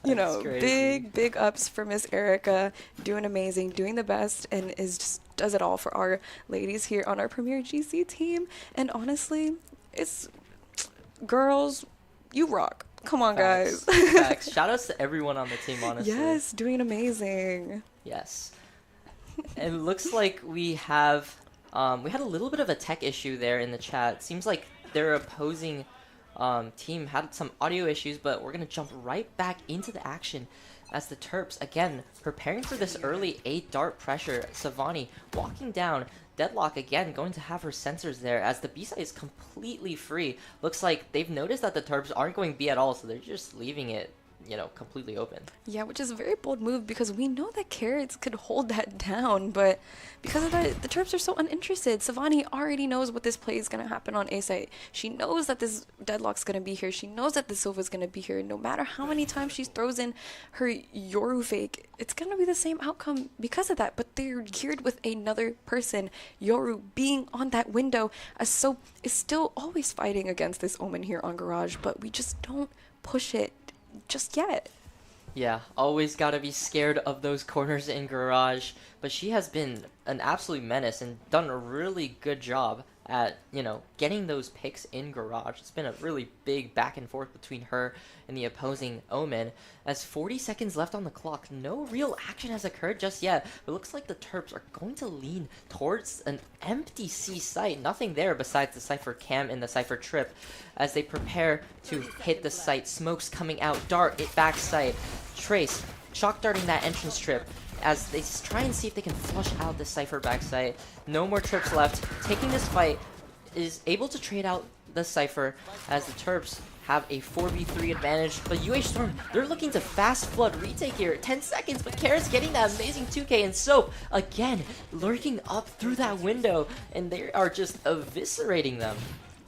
You know, big ups for Miss Erica, doing amazing, doing the best, and does it all for our ladies here on our Premier GC team. And honestly, it's girls, you rock. Come on, guys. Facts. Shout outs to everyone on the team, honestly. Yes, doing amazing. Yes. It looks like we have we had a little bit of a tech issue there in the chat. Seems like their opposing team had some audio issues, but we're going to jump right back into the action as the Terps, again, preparing for this early 8-dart pressure. Savani walking down. Deadlock, again, going to have her sensors there as the B-side is completely free. Looks like they've noticed that the Terps aren't going B at all, so they're just leaving it, you know, completely open. Yeah, which is a very bold move because we know that Carrots could hold that down, but because of that, the Terps are so uninterested. Savani already knows what this play is going to happen on A site. She knows that this Deadlock's going to be here. She knows that the Silva's going to be here. No matter how many times she throws in her Yoru fake, it's going to be the same outcome because of that, but they're geared with another person. Yoru being on that window, as Soap is still always fighting against this Omen here on Garage, but we just don't push it just yet. Yeah, always gotta be scared of those corners in Garage, but she has been an absolute menace and done a really good job at, you know, getting those picks in Garage. It's been a really big back and forth between her and the opposing Omen. As 40 seconds left on the clock, no real action has occurred just yet. It looks like the Terps are going to lean towards an empty C site. Nothing there besides the Cypher Cam and the Cypher Trip as they prepare to hit the site. Smokes coming out, dart it back site. Trace shock darting that entrance trip as they try and see if they can flush out the Cypher backside. No more trips left. Taking this fight is able to trade out the Cypher as the Terps have a 4v3 advantage. But UH Storm, they're looking to fast flood retake here. 10 seconds, but Carrot's getting that amazing 2k, and Soap, again, lurking up through that window, and they are just eviscerating them.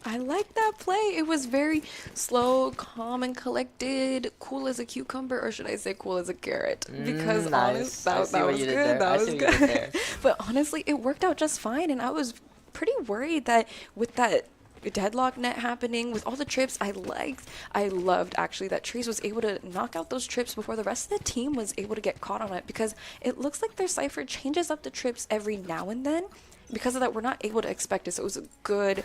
I like that play. It was very slow, calm, and collected. Cool as a cucumber, or should I say cool as a carrot? Because Nice. that was good. That was good. There. But honestly, it worked out just fine, and I was pretty worried that with that deadlock net happening, with all the trips, I loved actually that Trace was able to knock out those trips before the rest of the team was able to get caught on it, because it looks like their Cypher changes up the trips every now and then. Because of that, we're not able to expect it. So it was a good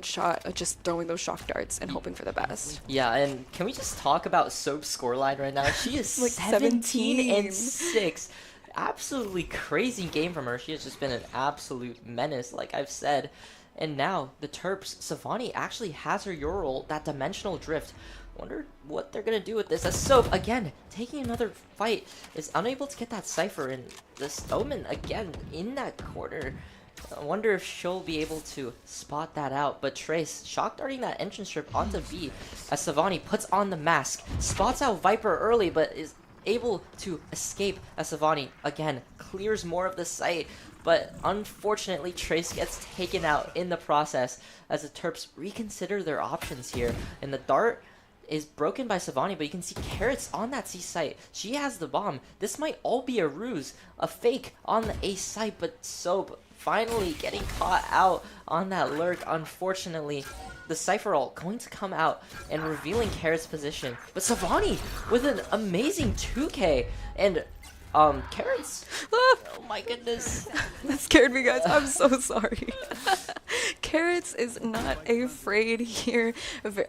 shot of just throwing those shock darts and hoping for the best. Yeah, and can we just talk about Soap's scoreline right now? She is like 17-6. Absolutely crazy game from her. She has just been an absolute menace, like I've said. And now, the Terps, Savani actually has her Ural, that dimensional drift. Wonder what they're gonna do with this. As Soap, again, taking another fight, is unable to get that Cypher, and this Omen, again, in that corner. I wonder if she'll be able to spot that out, but Trace shock darting that entrance strip onto B as Savani puts on the mask, spots out Viper early, but is able to escape as Savani, again, clears more of the site, but unfortunately Trace gets taken out in the process as the Terps reconsider their options here, and the dart is broken by Savani, but you can see Carrots on that C site. She has the bomb. This might all be a ruse, a fake on the A site, but Soap finally getting caught out on that lurk. Unfortunately, the Cypher ult going to come out and revealing Carrot's position. But Savani with an amazing 2K, and Carrots, oh my goodness. That scared me, guys. I'm so sorry. Carrots is not afraid here.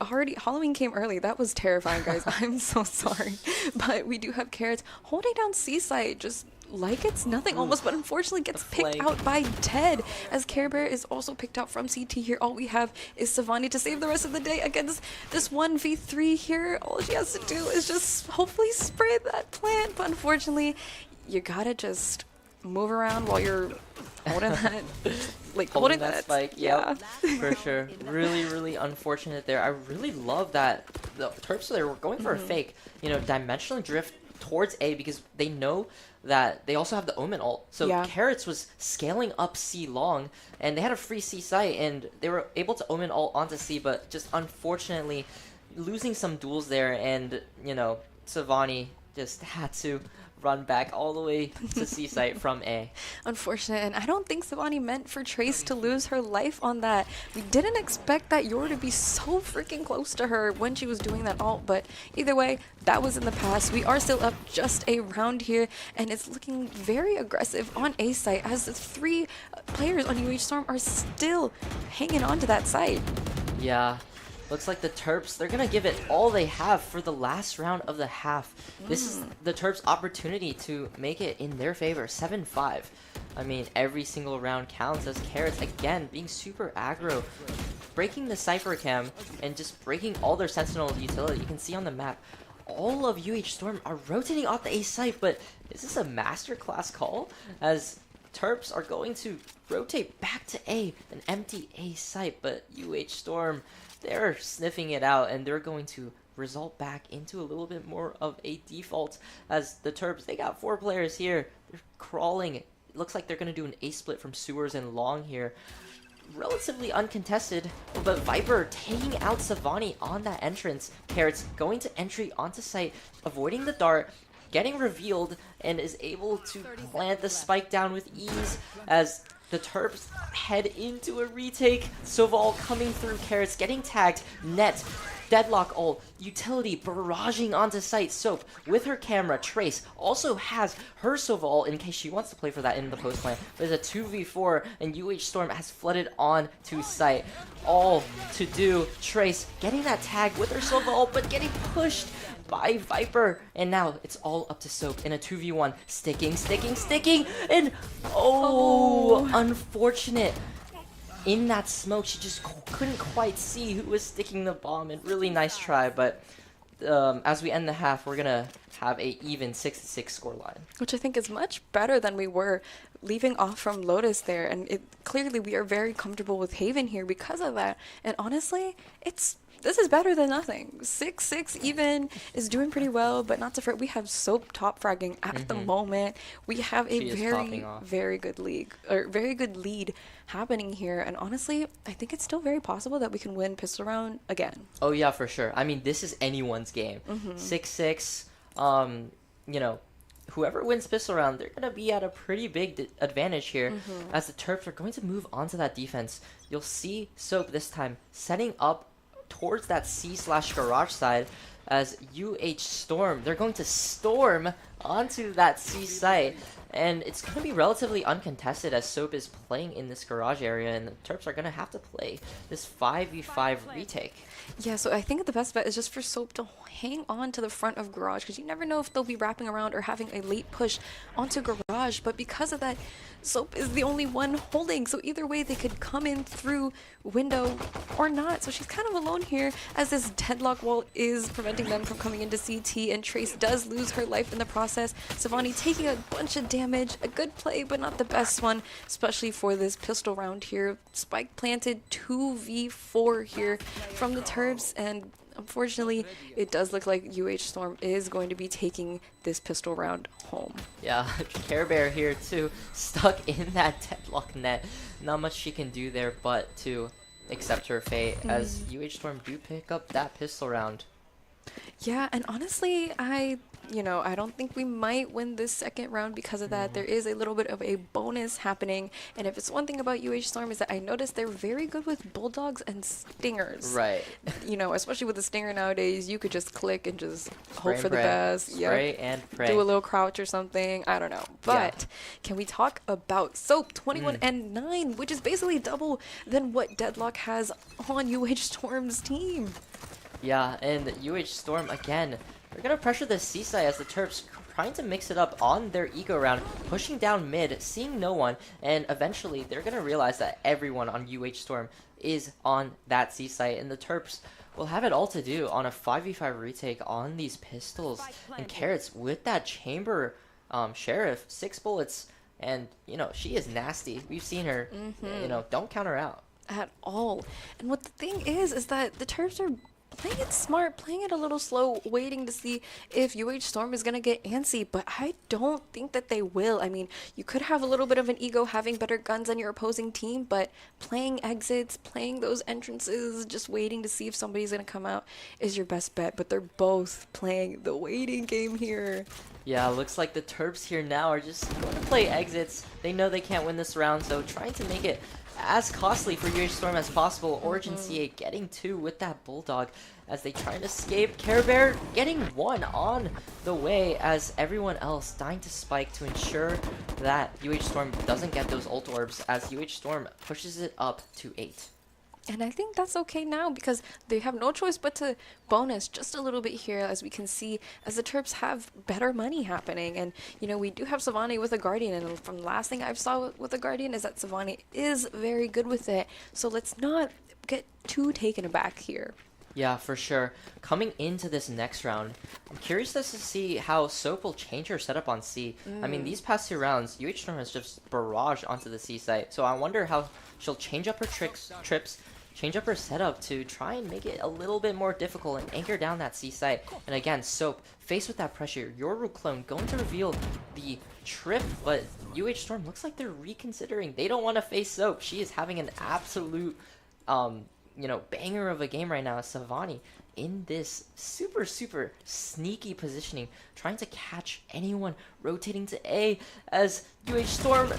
Already, Halloween came early. That was terrifying, guys. I'm so sorry. But we do have Carrots holding down C-Site, just like it's nothing almost, but unfortunately gets picked out by Ted, as Care Bear is also picked out from CT here. All we have is Savani to save the rest of the day against this 1v3 here. All she has to do is just hopefully spray that plant, but unfortunately, you gotta just move around while you're holding that, like holding that spike. Yeah, for sure. Really, really unfortunate there. I really love that the Terps there were going for a fake, dimensional drift towards A because they know that they also have the Omen ult. So Carrots was scaling up C long, and they had a free C site, and they were able to Omen ult onto C, but just unfortunately losing some duels there, and Savani just had to run back all the way to C site from A. Unfortunate, and I don't think Savani meant for Trace to lose her life on that. We didn't expect that Yor to be so freaking close to her when she was doing that ult, but either way, that was in the past. We are still up just a round here, and it's looking very aggressive on A site as the 3 players on UH Storm are still hanging on to that site. Yeah. Looks like the Terps, they're going to give it all they have for the last round of the half. This is the Terps' opportunity to make it in their favor, 7-5. I mean, every single round counts as Carrots, again, being super aggro, breaking the Cypher cam, and just breaking all their Sentinel utility. You can see on the map, all of UH Storm are rotating off the A site, but is this a masterclass call? As Terps are going to rotate back to A, an empty A site, but UH Storm, they're sniffing it out, and they're going to result back into a little bit more of a default as the Terps, they got 4 players here. They're crawling. It looks like they're going to do an A split from sewers and long here. Relatively uncontested, but Viper taking out Savani on that entrance. Carrots going to entry onto site, avoiding the dart, getting revealed, and is able to plant the spike down with ease as the Terps head into a retake. Soval coming through, Carrots getting tagged, net, deadlock ult, utility barraging onto site. Soap with her camera, Trace also has her Soval in case she wants to play for that in the post plan. There's a 2v4 and UH Storm has flooded on to site. All to do, Trace getting that tag with her Soval but getting pushed by Viper, and now it's all up to Soap in a 2v1, sticking, and unfortunate. In that smoke, she just couldn't quite see who was sticking the bomb, and really nice try, but as we end the half, we're gonna have a even 6-6 scoreline, which I think is much better than we were leaving off from Lotus there, and clearly we are very comfortable with Haven here because of that, and honestly, this is better than nothing. 6-6 even is doing pretty well, but not to forget, we have Soap top fragging at the moment. We have a very good lead happening here, and honestly, I think it's still very possible that we can win pistol round again. Oh yeah, for sure. I mean, this is anyone's game. 6-6, whoever wins pistol round, they're going to be at a pretty big advantage here as the Terps are going to move onto that defense. You'll see Soap this time setting up towards that C/garage side, as UH Storm, they're going to storm onto that C site. And it's going to be relatively uncontested as Soap is playing in this garage area, and the Terps are going to have to play this 5v5 retake. Yeah, so I think the best bet is just for Soap to hang on to the front of Garage, because you never know if they'll be wrapping around or having a late push onto Garage. But because of that, Soap is the only one holding, so either way they could come in through window or not. So she's kind of alone here as this deadlock wall is preventing them from coming into CT, and Trace does lose her life in the process. Savani taking a bunch of damage. A good play, but not the best one, especially for this pistol round here. Spike planted 2v4 here from the Terps, and unfortunately, it does look like UH Storm is going to be taking this pistol round home. Yeah, Care Bear here too, stuck in that deadlock net. Not much she can do there but to accept her fate as UH Storm do pick up that pistol round. Yeah, and honestly, I don't think we might win this second round because of that. There is a little bit of a bonus happening, and if it's one thing about UH Storm is that I noticed they're very good with bulldogs and stingers. Right. Especially with the stinger nowadays, you could just click and just hope for the pray. best. Spray and pray. Do a little crouch or something. I don't know. But can we talk about Soap 21 and 9, which is basically double than what Deadlock has on UH Storm's team? Yeah, and UH Storm, again, they're going to pressure the C side as the Terps trying to mix it up on their eco round, pushing down mid, seeing no one, and eventually they're going to realize that everyone on UH Storm is on that C site, and the Terps will have it all to do on a 5v5 retake on these pistols. And Carrots with that chamber sheriff, 6 bullets, and, she is nasty. We've seen her, don't count her out. At all. And what the thing is that the Terps are playing it smart, playing it a little slow, waiting to see if UH Storm is going to get antsy, but I don't think that they will. I mean, you could have a little bit of an ego having better guns than your opposing team, but playing exits, playing those entrances, just waiting to see if somebody's going to come out is your best bet, but they're both playing the waiting game here. Yeah, looks like the Terps here now are just going to play exits. They know they can't win this round, so trying to make it as costly for UH Storm as possible. Origin CA getting 2 with that Bulldog as they try to escape. Care Bear getting 1 on the way as everyone else dying to spike to ensure that UH Storm doesn't get those ult orbs as UH Storm pushes it up to 8. And I think that's okay now because they have no choice but to bonus just a little bit here, as we can see, as the Terps have better money happening. And, we do have Savani with a Guardian, and from the last thing I've saw with a Guardian is that Savani is very good with it. So let's not get too taken aback here. Yeah, for sure. Coming into this next round, I'm curious to see how Soap will change her setup on C. I mean, these past 2 rounds, UH Storm has just barraged onto the C site. So I wonder how she'll change up her trips, change up her setup to try and make it a little bit more difficult and anchor down that C site. And again, Soap, faced with that pressure, Yoru clone going to reveal the trip, but UH Storm looks like they're reconsidering. They don't want to face Soap. She is having an absolute banger of a game right now. Savani in this super sneaky positioning, trying to catch anyone rotating to A as UH Storm,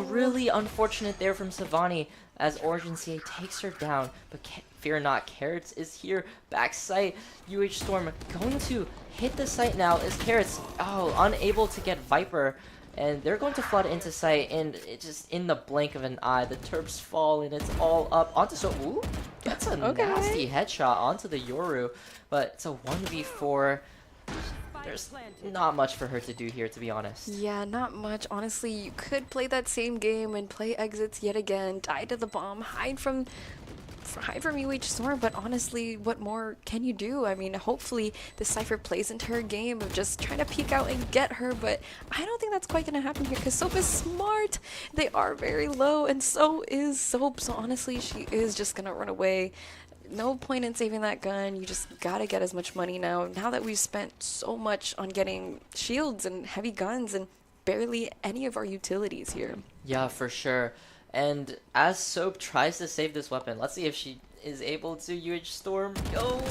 really unfortunate there from Savani as Origin CA takes her down, but fear not, Carrots is here, back site. UH Storm going to hit the site now as Carrots, unable to get Viper, and they're going to flood into sight, and it just in the blink of an eye, the Terps fall, and it's all up onto gets a nasty headshot onto the Yoru, but it's a 1v4. There's not much for her to do here, to be honest. Yeah, not much. Honestly, you could play that same game and play exits yet again, die to the bomb, hide from UH Storm, but honestly, what more can you do? I mean, hopefully the Cypher plays into her game of just trying to peek out and get her, but I don't think that's quite going to happen here because Soap is smart. They are very low, and so is Soap, so honestly, she is just going to run away. No point in saving that gun. You just gotta get as much money now that we've spent so much on getting shields and heavy guns and barely any of our utilities here. Yeah, for sure. And as Soap tries to save this weapon, let's see if she is able to. UH Storm go.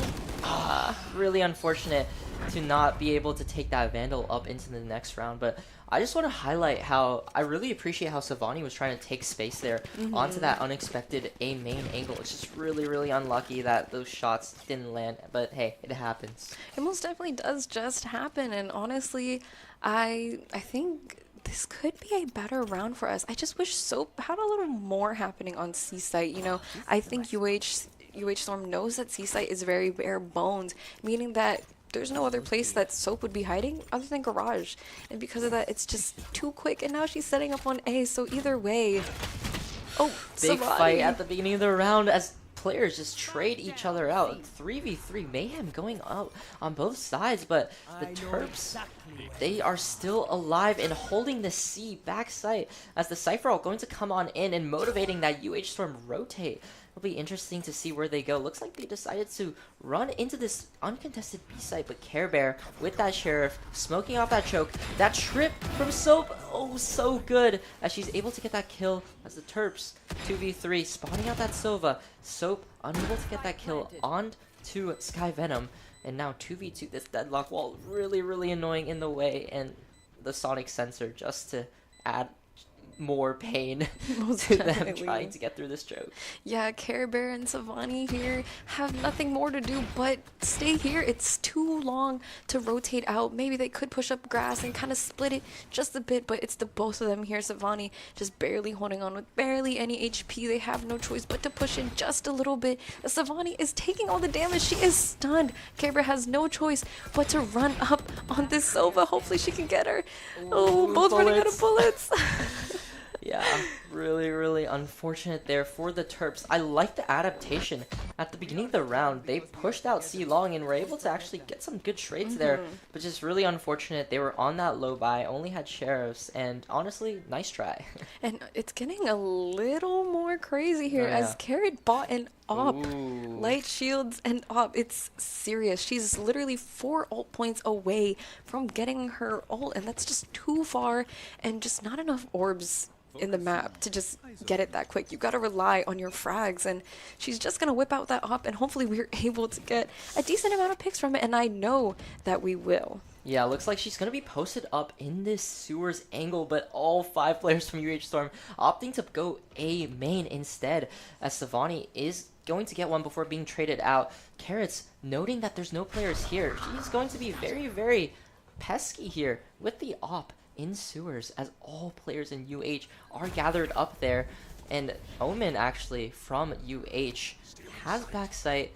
Really unfortunate to not be able to take that Vandal up into the next round, but I just want to highlight how I really appreciate how Savani was trying to take space there onto that unexpected A main angle. It's just really, really unlucky that those shots didn't land, but hey, it happens. It most definitely does just happen, and honestly, I think this could be a better round for us. I just wish Soap had a little more happening on C site. You know, I think UH Storm knows that C site is very bare bones, meaning that there's no other place that Soap would be hiding other than Garage. And because of that, it's just too quick. And now she's setting up on A, so either way... Oh, Big Savani. fight at the beginning of the round as players just trade each other out. 3v3 mayhem going out on both sides, but the Terps, they are still alive and holding the C backside as the Cypher are going to come on in and motivating that UH Storm rotate. It'll be interesting to see where they go. Looks like they decided to run into this uncontested B site, but Care Bear with that Sheriff, smoking off that choke. That trip from Soap, oh, so good, as she's able to get that kill as the Terps 2v3, spawning out that Sova. Soap unable to get that kill on to Sky Venom, and now 2v2, this deadlock wall really, really annoying in the way, and the Sonic sensor just to add more pain to them trying to get through this choke. Yeah, Care Bear and Savani here have nothing more to do but stay here. It's too long to rotate out. Maybe they could push up grass and kind of split it just a bit, but it's the both of them here. Savani just barely holding on with barely any HP. They have no choice but to push in just a little bit. Savani is taking all the damage. She is stunned. Care Bear has no choice but to run up on this Sova. Hopefully she can get her. Oh, both running out of bullets. Yeah, really, really unfortunate there for the Terps. I like the adaptation. At the beginning of the round, they pushed out C Long and were able to actually get some good trades there, but just really unfortunate. They were on that low buy, only had Sheriffs, and honestly, nice try. And it's getting a little more crazy here as Carrot bought an op. Light shields and op. It's serious. She's literally 4 ult points away from getting her ult, and that's just too far and just not enough orbs in the map to just get it that quick. You gotta rely on your frags, and she's just gonna whip out that op, and hopefully we're able to get a decent amount of picks from it, and I know that we will. Yeah, looks like she's going to be posted up in this sewers angle, but all 5 players from UH Storm opting to go A main instead, as Savani is going to get one before being traded out. Carrots, noting that there's no players here, she's going to be very, very pesky here with the op in sewers, as all players in UH are gathered up there. And Omen, actually, from UH, has backside,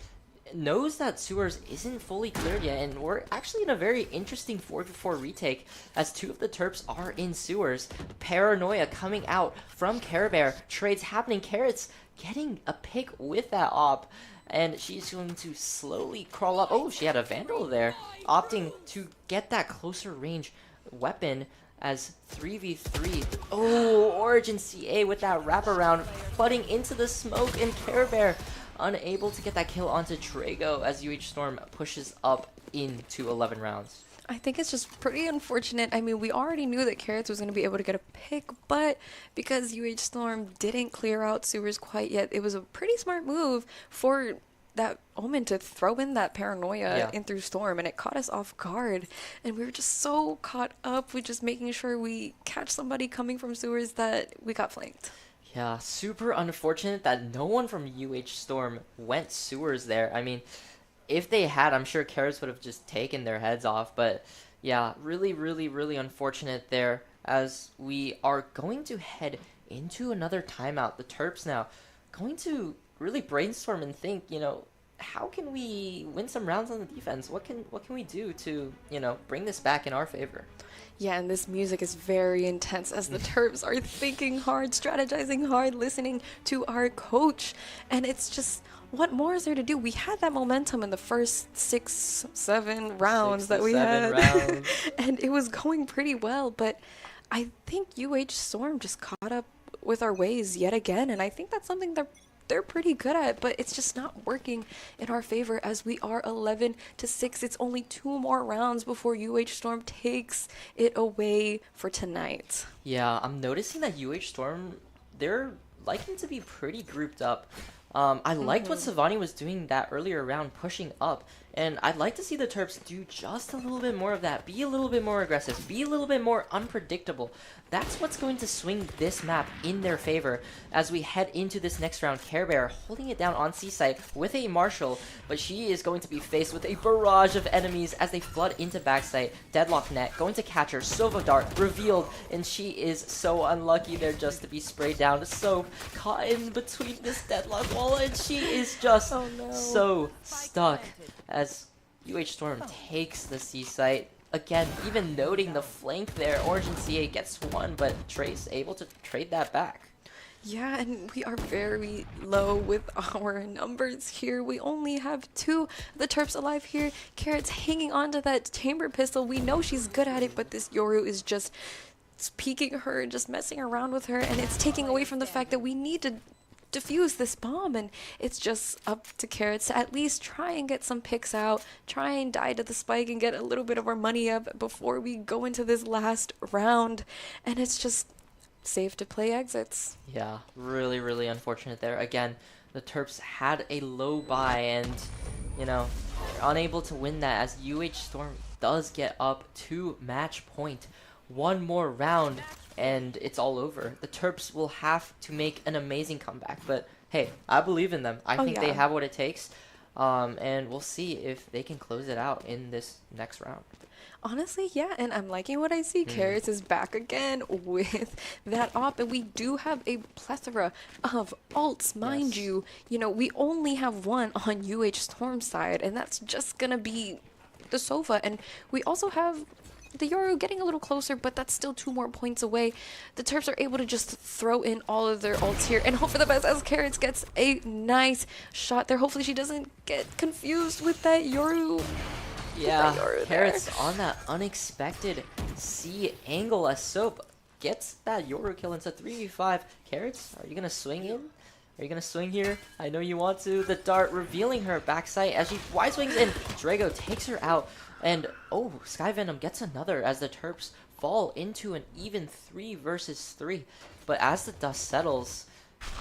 knows that sewers isn't fully cleared yet, and we're actually in a very interesting 4v4 retake as 2 of the Terps are in sewers. Paranoia coming out from Care Bear, trades happening, Carrots getting a pick with that op, and she's going to slowly crawl up. Oh, she had a Vandal there, opting to get that closer range weapon as 3v3. Oh, Origin CA with that wraparound, flooding into the smoke, and Care Bear unable to get that kill onto Drago as UH Storm pushes up into 11 rounds. I think it's just pretty unfortunate. I mean, we already knew that Carrots was going to be able to get a pick, but because UH Storm didn't clear out sewers quite yet, it was a pretty smart move for that Omen to throw in that Paranoia in through Storm, and it caught us off guard, and we were just so caught up with just making sure we catch somebody coming from sewers that we got flanked. Yeah, super unfortunate that no one from UH Storm went sewers there. I mean, if they had, I'm sure Carrots would have just taken their heads off, but yeah, really, really, really unfortunate there, as we are going to head into another timeout. The Terps now going to really brainstorm and think, you know, how can we win some rounds on the defense? What can we do to, you know, bring this back in our favor? Yeah, and this music is very intense as the Terps are thinking hard, strategizing hard, listening to our coach. And it's just, what more is there to do? We had that momentum in the first 6-7 rounds that we had. And it was going pretty well, but I think UH Storm just caught up with our ways yet again, and I think that's something they're pretty good at, but it's just not working in our favor as we are 11-6. It's only 2 more rounds before UH Storm takes it away for tonight. Yeah, I'm noticing that UH Storm, they're liking to be pretty grouped up I liked what Savani was doing that earlier round, pushing up. And I'd like to see the Terps do just a little bit more of that. Be a little bit more aggressive. Be a little bit more unpredictable. That's what's going to swing this map in their favor as we head into this next round. Care Bear holding it down on C-site with a Marshall, but she is going to be faced with a barrage of enemies as they flood into backside. Deadlock net going to catch her. Sova Dart revealed, and she is so unlucky there just to be sprayed down. So caught in between this deadlock wall, and she is just so stuck as UH Storm takes the C-site. Again, even noting the flank there, Orange and CA gets one, but Trace able to trade that back. Yeah, and we are very low with our numbers here. We only have 2 of the Terps alive here. Carrot's hanging onto that chamber pistol. We know she's good at it, but this Yoru is just peeking her and just messing around with her, and it's taking away from the fact that we need to defuse this bomb, and it's just up to Carrots to at least try and get some picks out, try and die to the spike and get a little bit of our money up before we go into this last round. And it's just safe to play exits. Yeah, really, really unfortunate there. Again, the Terps had a low buy and, you know, they're unable to win that as UH Storm does get up to match point. One more round and it's all over. The Terps will have to make an amazing comeback, but hey, I believe in them. I think they have what it takes, and we'll see if they can close it out in this next round. Honestly, yeah, and I'm liking what I see. Carrots is back again with that op, and we do have a plethora of ults, mind you. You know, we only have one on UH Storm side, and that's just gonna be the Sova, and we also have the Yoru getting a little closer, but that's still 2 more points away. The Terps are able to just throw in all of their ults here and hope for the best as Carrots gets a nice shot there. Hopefully she doesn't get confused with that Yoru. Yeah, Carrots on that unexpected C angle as Soap gets that Yoru kill into 3v5. Carrots, are you going to swing in? Are you going to swing here? I know you want to. The dart revealing her backside as she wide swings in. Drago takes her out. And, oh, Sky Venom gets another as the Terps fall into an even 3 versus 3. But as the dust settles,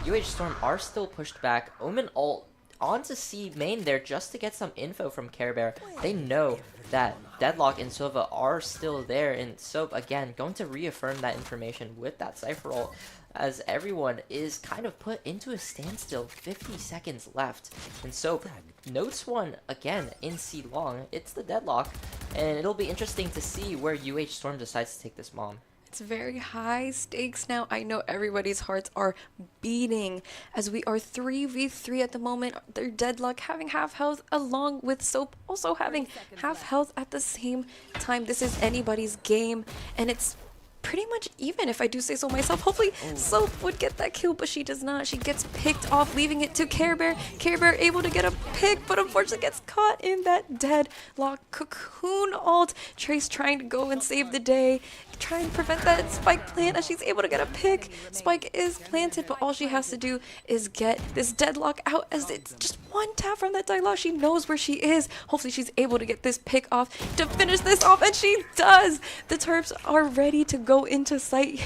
UH Storm are still pushed back. Omen ult onto C main there just to get some info from Care Bear. They know that Deadlock and Sova are still there. And Soap, again, going to reaffirm that information with that Cypher ult as everyone is kind of put into a standstill. 50 seconds left. And Soap notes one again in C long. It's the Deadlock, and it'll be interesting to see where UH Storm decides to take this bomb. It's very high stakes now. I know everybody's hearts are beating as we are 3v3 at the moment. They're Deadlock having half health along with Soap also having half health at the same time. This is anybody's game, and it's pretty much even, if I do say so myself. Hopefully Soap would get that kill, but she does not. She gets picked off, leaving it to Care Bear. Care Bear able to get a pick, but unfortunately gets caught in that Deadlock cocoon ult. Trace trying to go and save the day, try and prevent that spike plant as she's able to get a pick. Spike is planted, but all she has to do is get this Deadlock out as it's just one tap from that Deadlock. She knows where she is. Hopefully she's able to get this pick off to finish this off, and she does. The Terps are ready to go into sight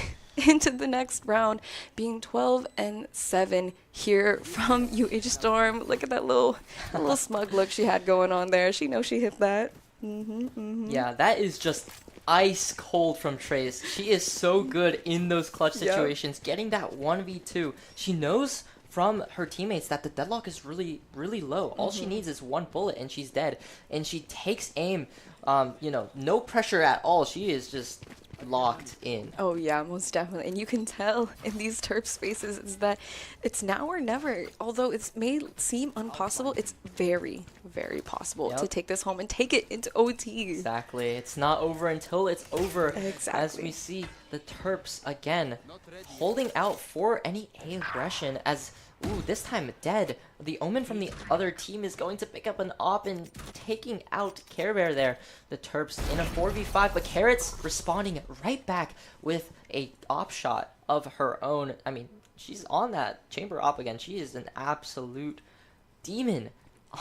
into the next round, being 12-7 here from UH Storm. Look at that little smug look she had going on there. She knows she hit that. Yeah, that is just ice cold from Trace. She is so good in those clutch situations, getting that 1v2. She knows from her teammates that the Deadlock is really, really low. All she needs is one bullet and she's dead. And she takes aim, you know, no pressure at all. She is just locked in. Oh yeah, most definitely. And you can tell in these Terp spaces is that it's now or never. Although it may seem impossible, it's very, very possible to take this home and take it into OT. Exactly. It's not over until it's over. Exactly. As we see the Terps again holding out for any aggression as this time dead. The Omen from the other team is going to pick up an op and taking out Care Bear there. The Terps in a 4v5, but Carrots responding right back with a op shot of her own. I mean, she's on that chamber op again. She is an absolute demon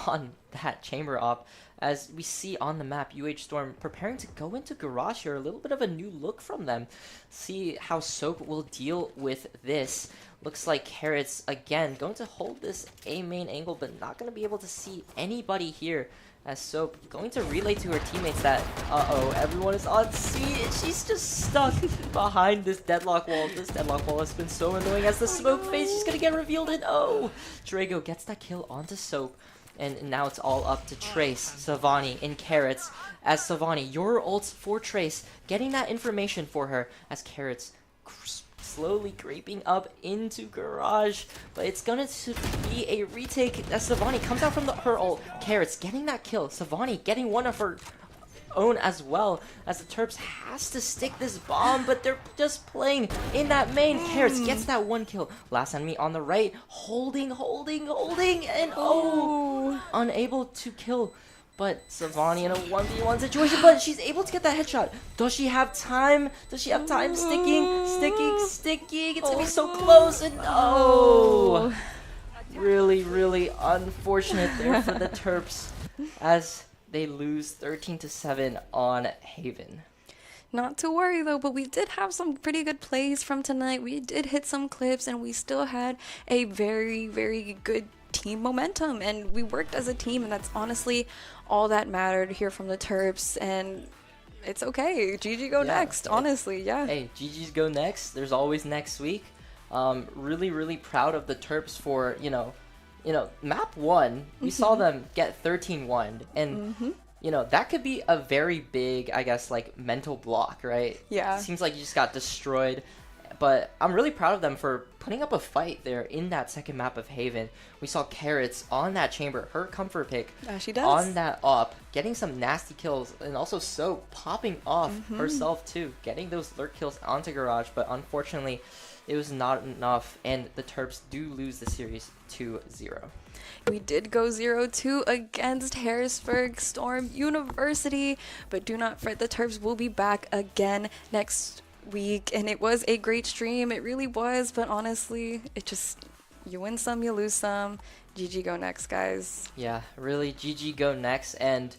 on that chamber op as we see on the map, Storm preparing to go into Garage here. A little bit of a new look from them. See how Soap will deal with this. Looks like Carrots, again, going to hold this A main angle, but not going to be able to see anybody here. As Soap going to relay to her teammates that, everyone is on C, and she's just stuck behind this deadlock wall. This deadlock wall has been so annoying as the smoke phase. She's going to get revealed, and Drago gets that kill onto Soap. And now it's all up to Trace, Savani, and Carrots. As Savani, your ults for Trace, getting that information for her as Carrots slowly creeping up into Garage, but it's gonna be a retake as Savani comes out from her ult. Carrots getting that kill, Savani getting one of her own as well, as the Terps has to stick this bomb, but they're just playing in that main. Carrots gets that one kill. Last enemy on the right, holding, and unable to kill. But Savani in a 1v1 situation, but she's able to get that headshot. Does she have time? Sticking. It's gonna be so close, and really unfortunate there for the Terps as they lose 13-7 on Haven. Not to worry though, but we did have some pretty good plays from tonight. We did hit some clips, and we still had a very, very good team momentum, and we worked as a team, and that's honestly all that mattered here from the Terps. And it's okay. GG go next, honestly. Hey, GG's go next. There's always next week. Really proud of the Terps for, map 1, we saw them get 13-1, and that could be a very big, I guess, like, mental block, right? Yeah. It seems like you just got destroyed. But I'm really proud of them for putting up a fight there in that second map of Haven. We saw Carrots on that chamber, her comfort pick she does. on that op, getting some nasty kills, and also Soap popping off herself too, getting those lurk kills onto Garage, but unfortunately it was not enough, and the Terps do lose the series 2-0. We did go 0-2 against Harrisburg Storm University, but do not fret, the Terps will be back again next week, and it was a great stream. It really was, but honestly, it just, you win some, you lose some. GG go next, guys. Yeah, really, GG go next. And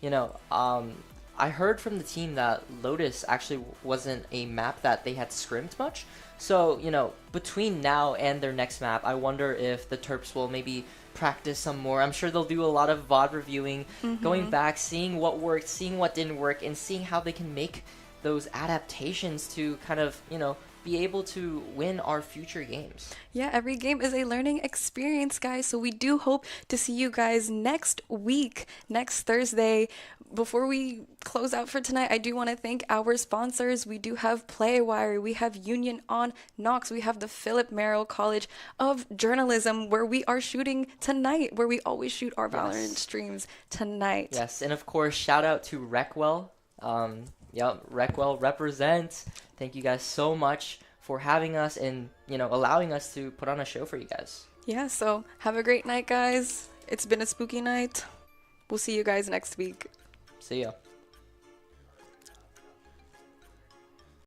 I heard from the team that Lotus actually wasn't a map that they had scrimped much, so between now and their next map, I wonder if the Terps will maybe practice some more. I'm sure they'll do a lot of VOD reviewing, going back, seeing what worked, seeing what didn't work, and seeing how they can make those adaptations to kind of, be able to win our future games. Yeah, every game is a learning experience, guys. So we do hope to see you guys next week, next Thursday. Before we close out for tonight, I do want to thank our sponsors. We do have Playwire, we have Union on Knox, we have the Philip Merrill College of Journalism, where we are shooting tonight, where we always shoot our Valorant streams tonight. Yes, and of course, shout out to Reckwell. Reckwell represent. Thank you guys so much for having us and, allowing us to put on a show for you guys. Yeah, so have a great night, guys. It's been a spooky night. We'll see you guys next week. See ya.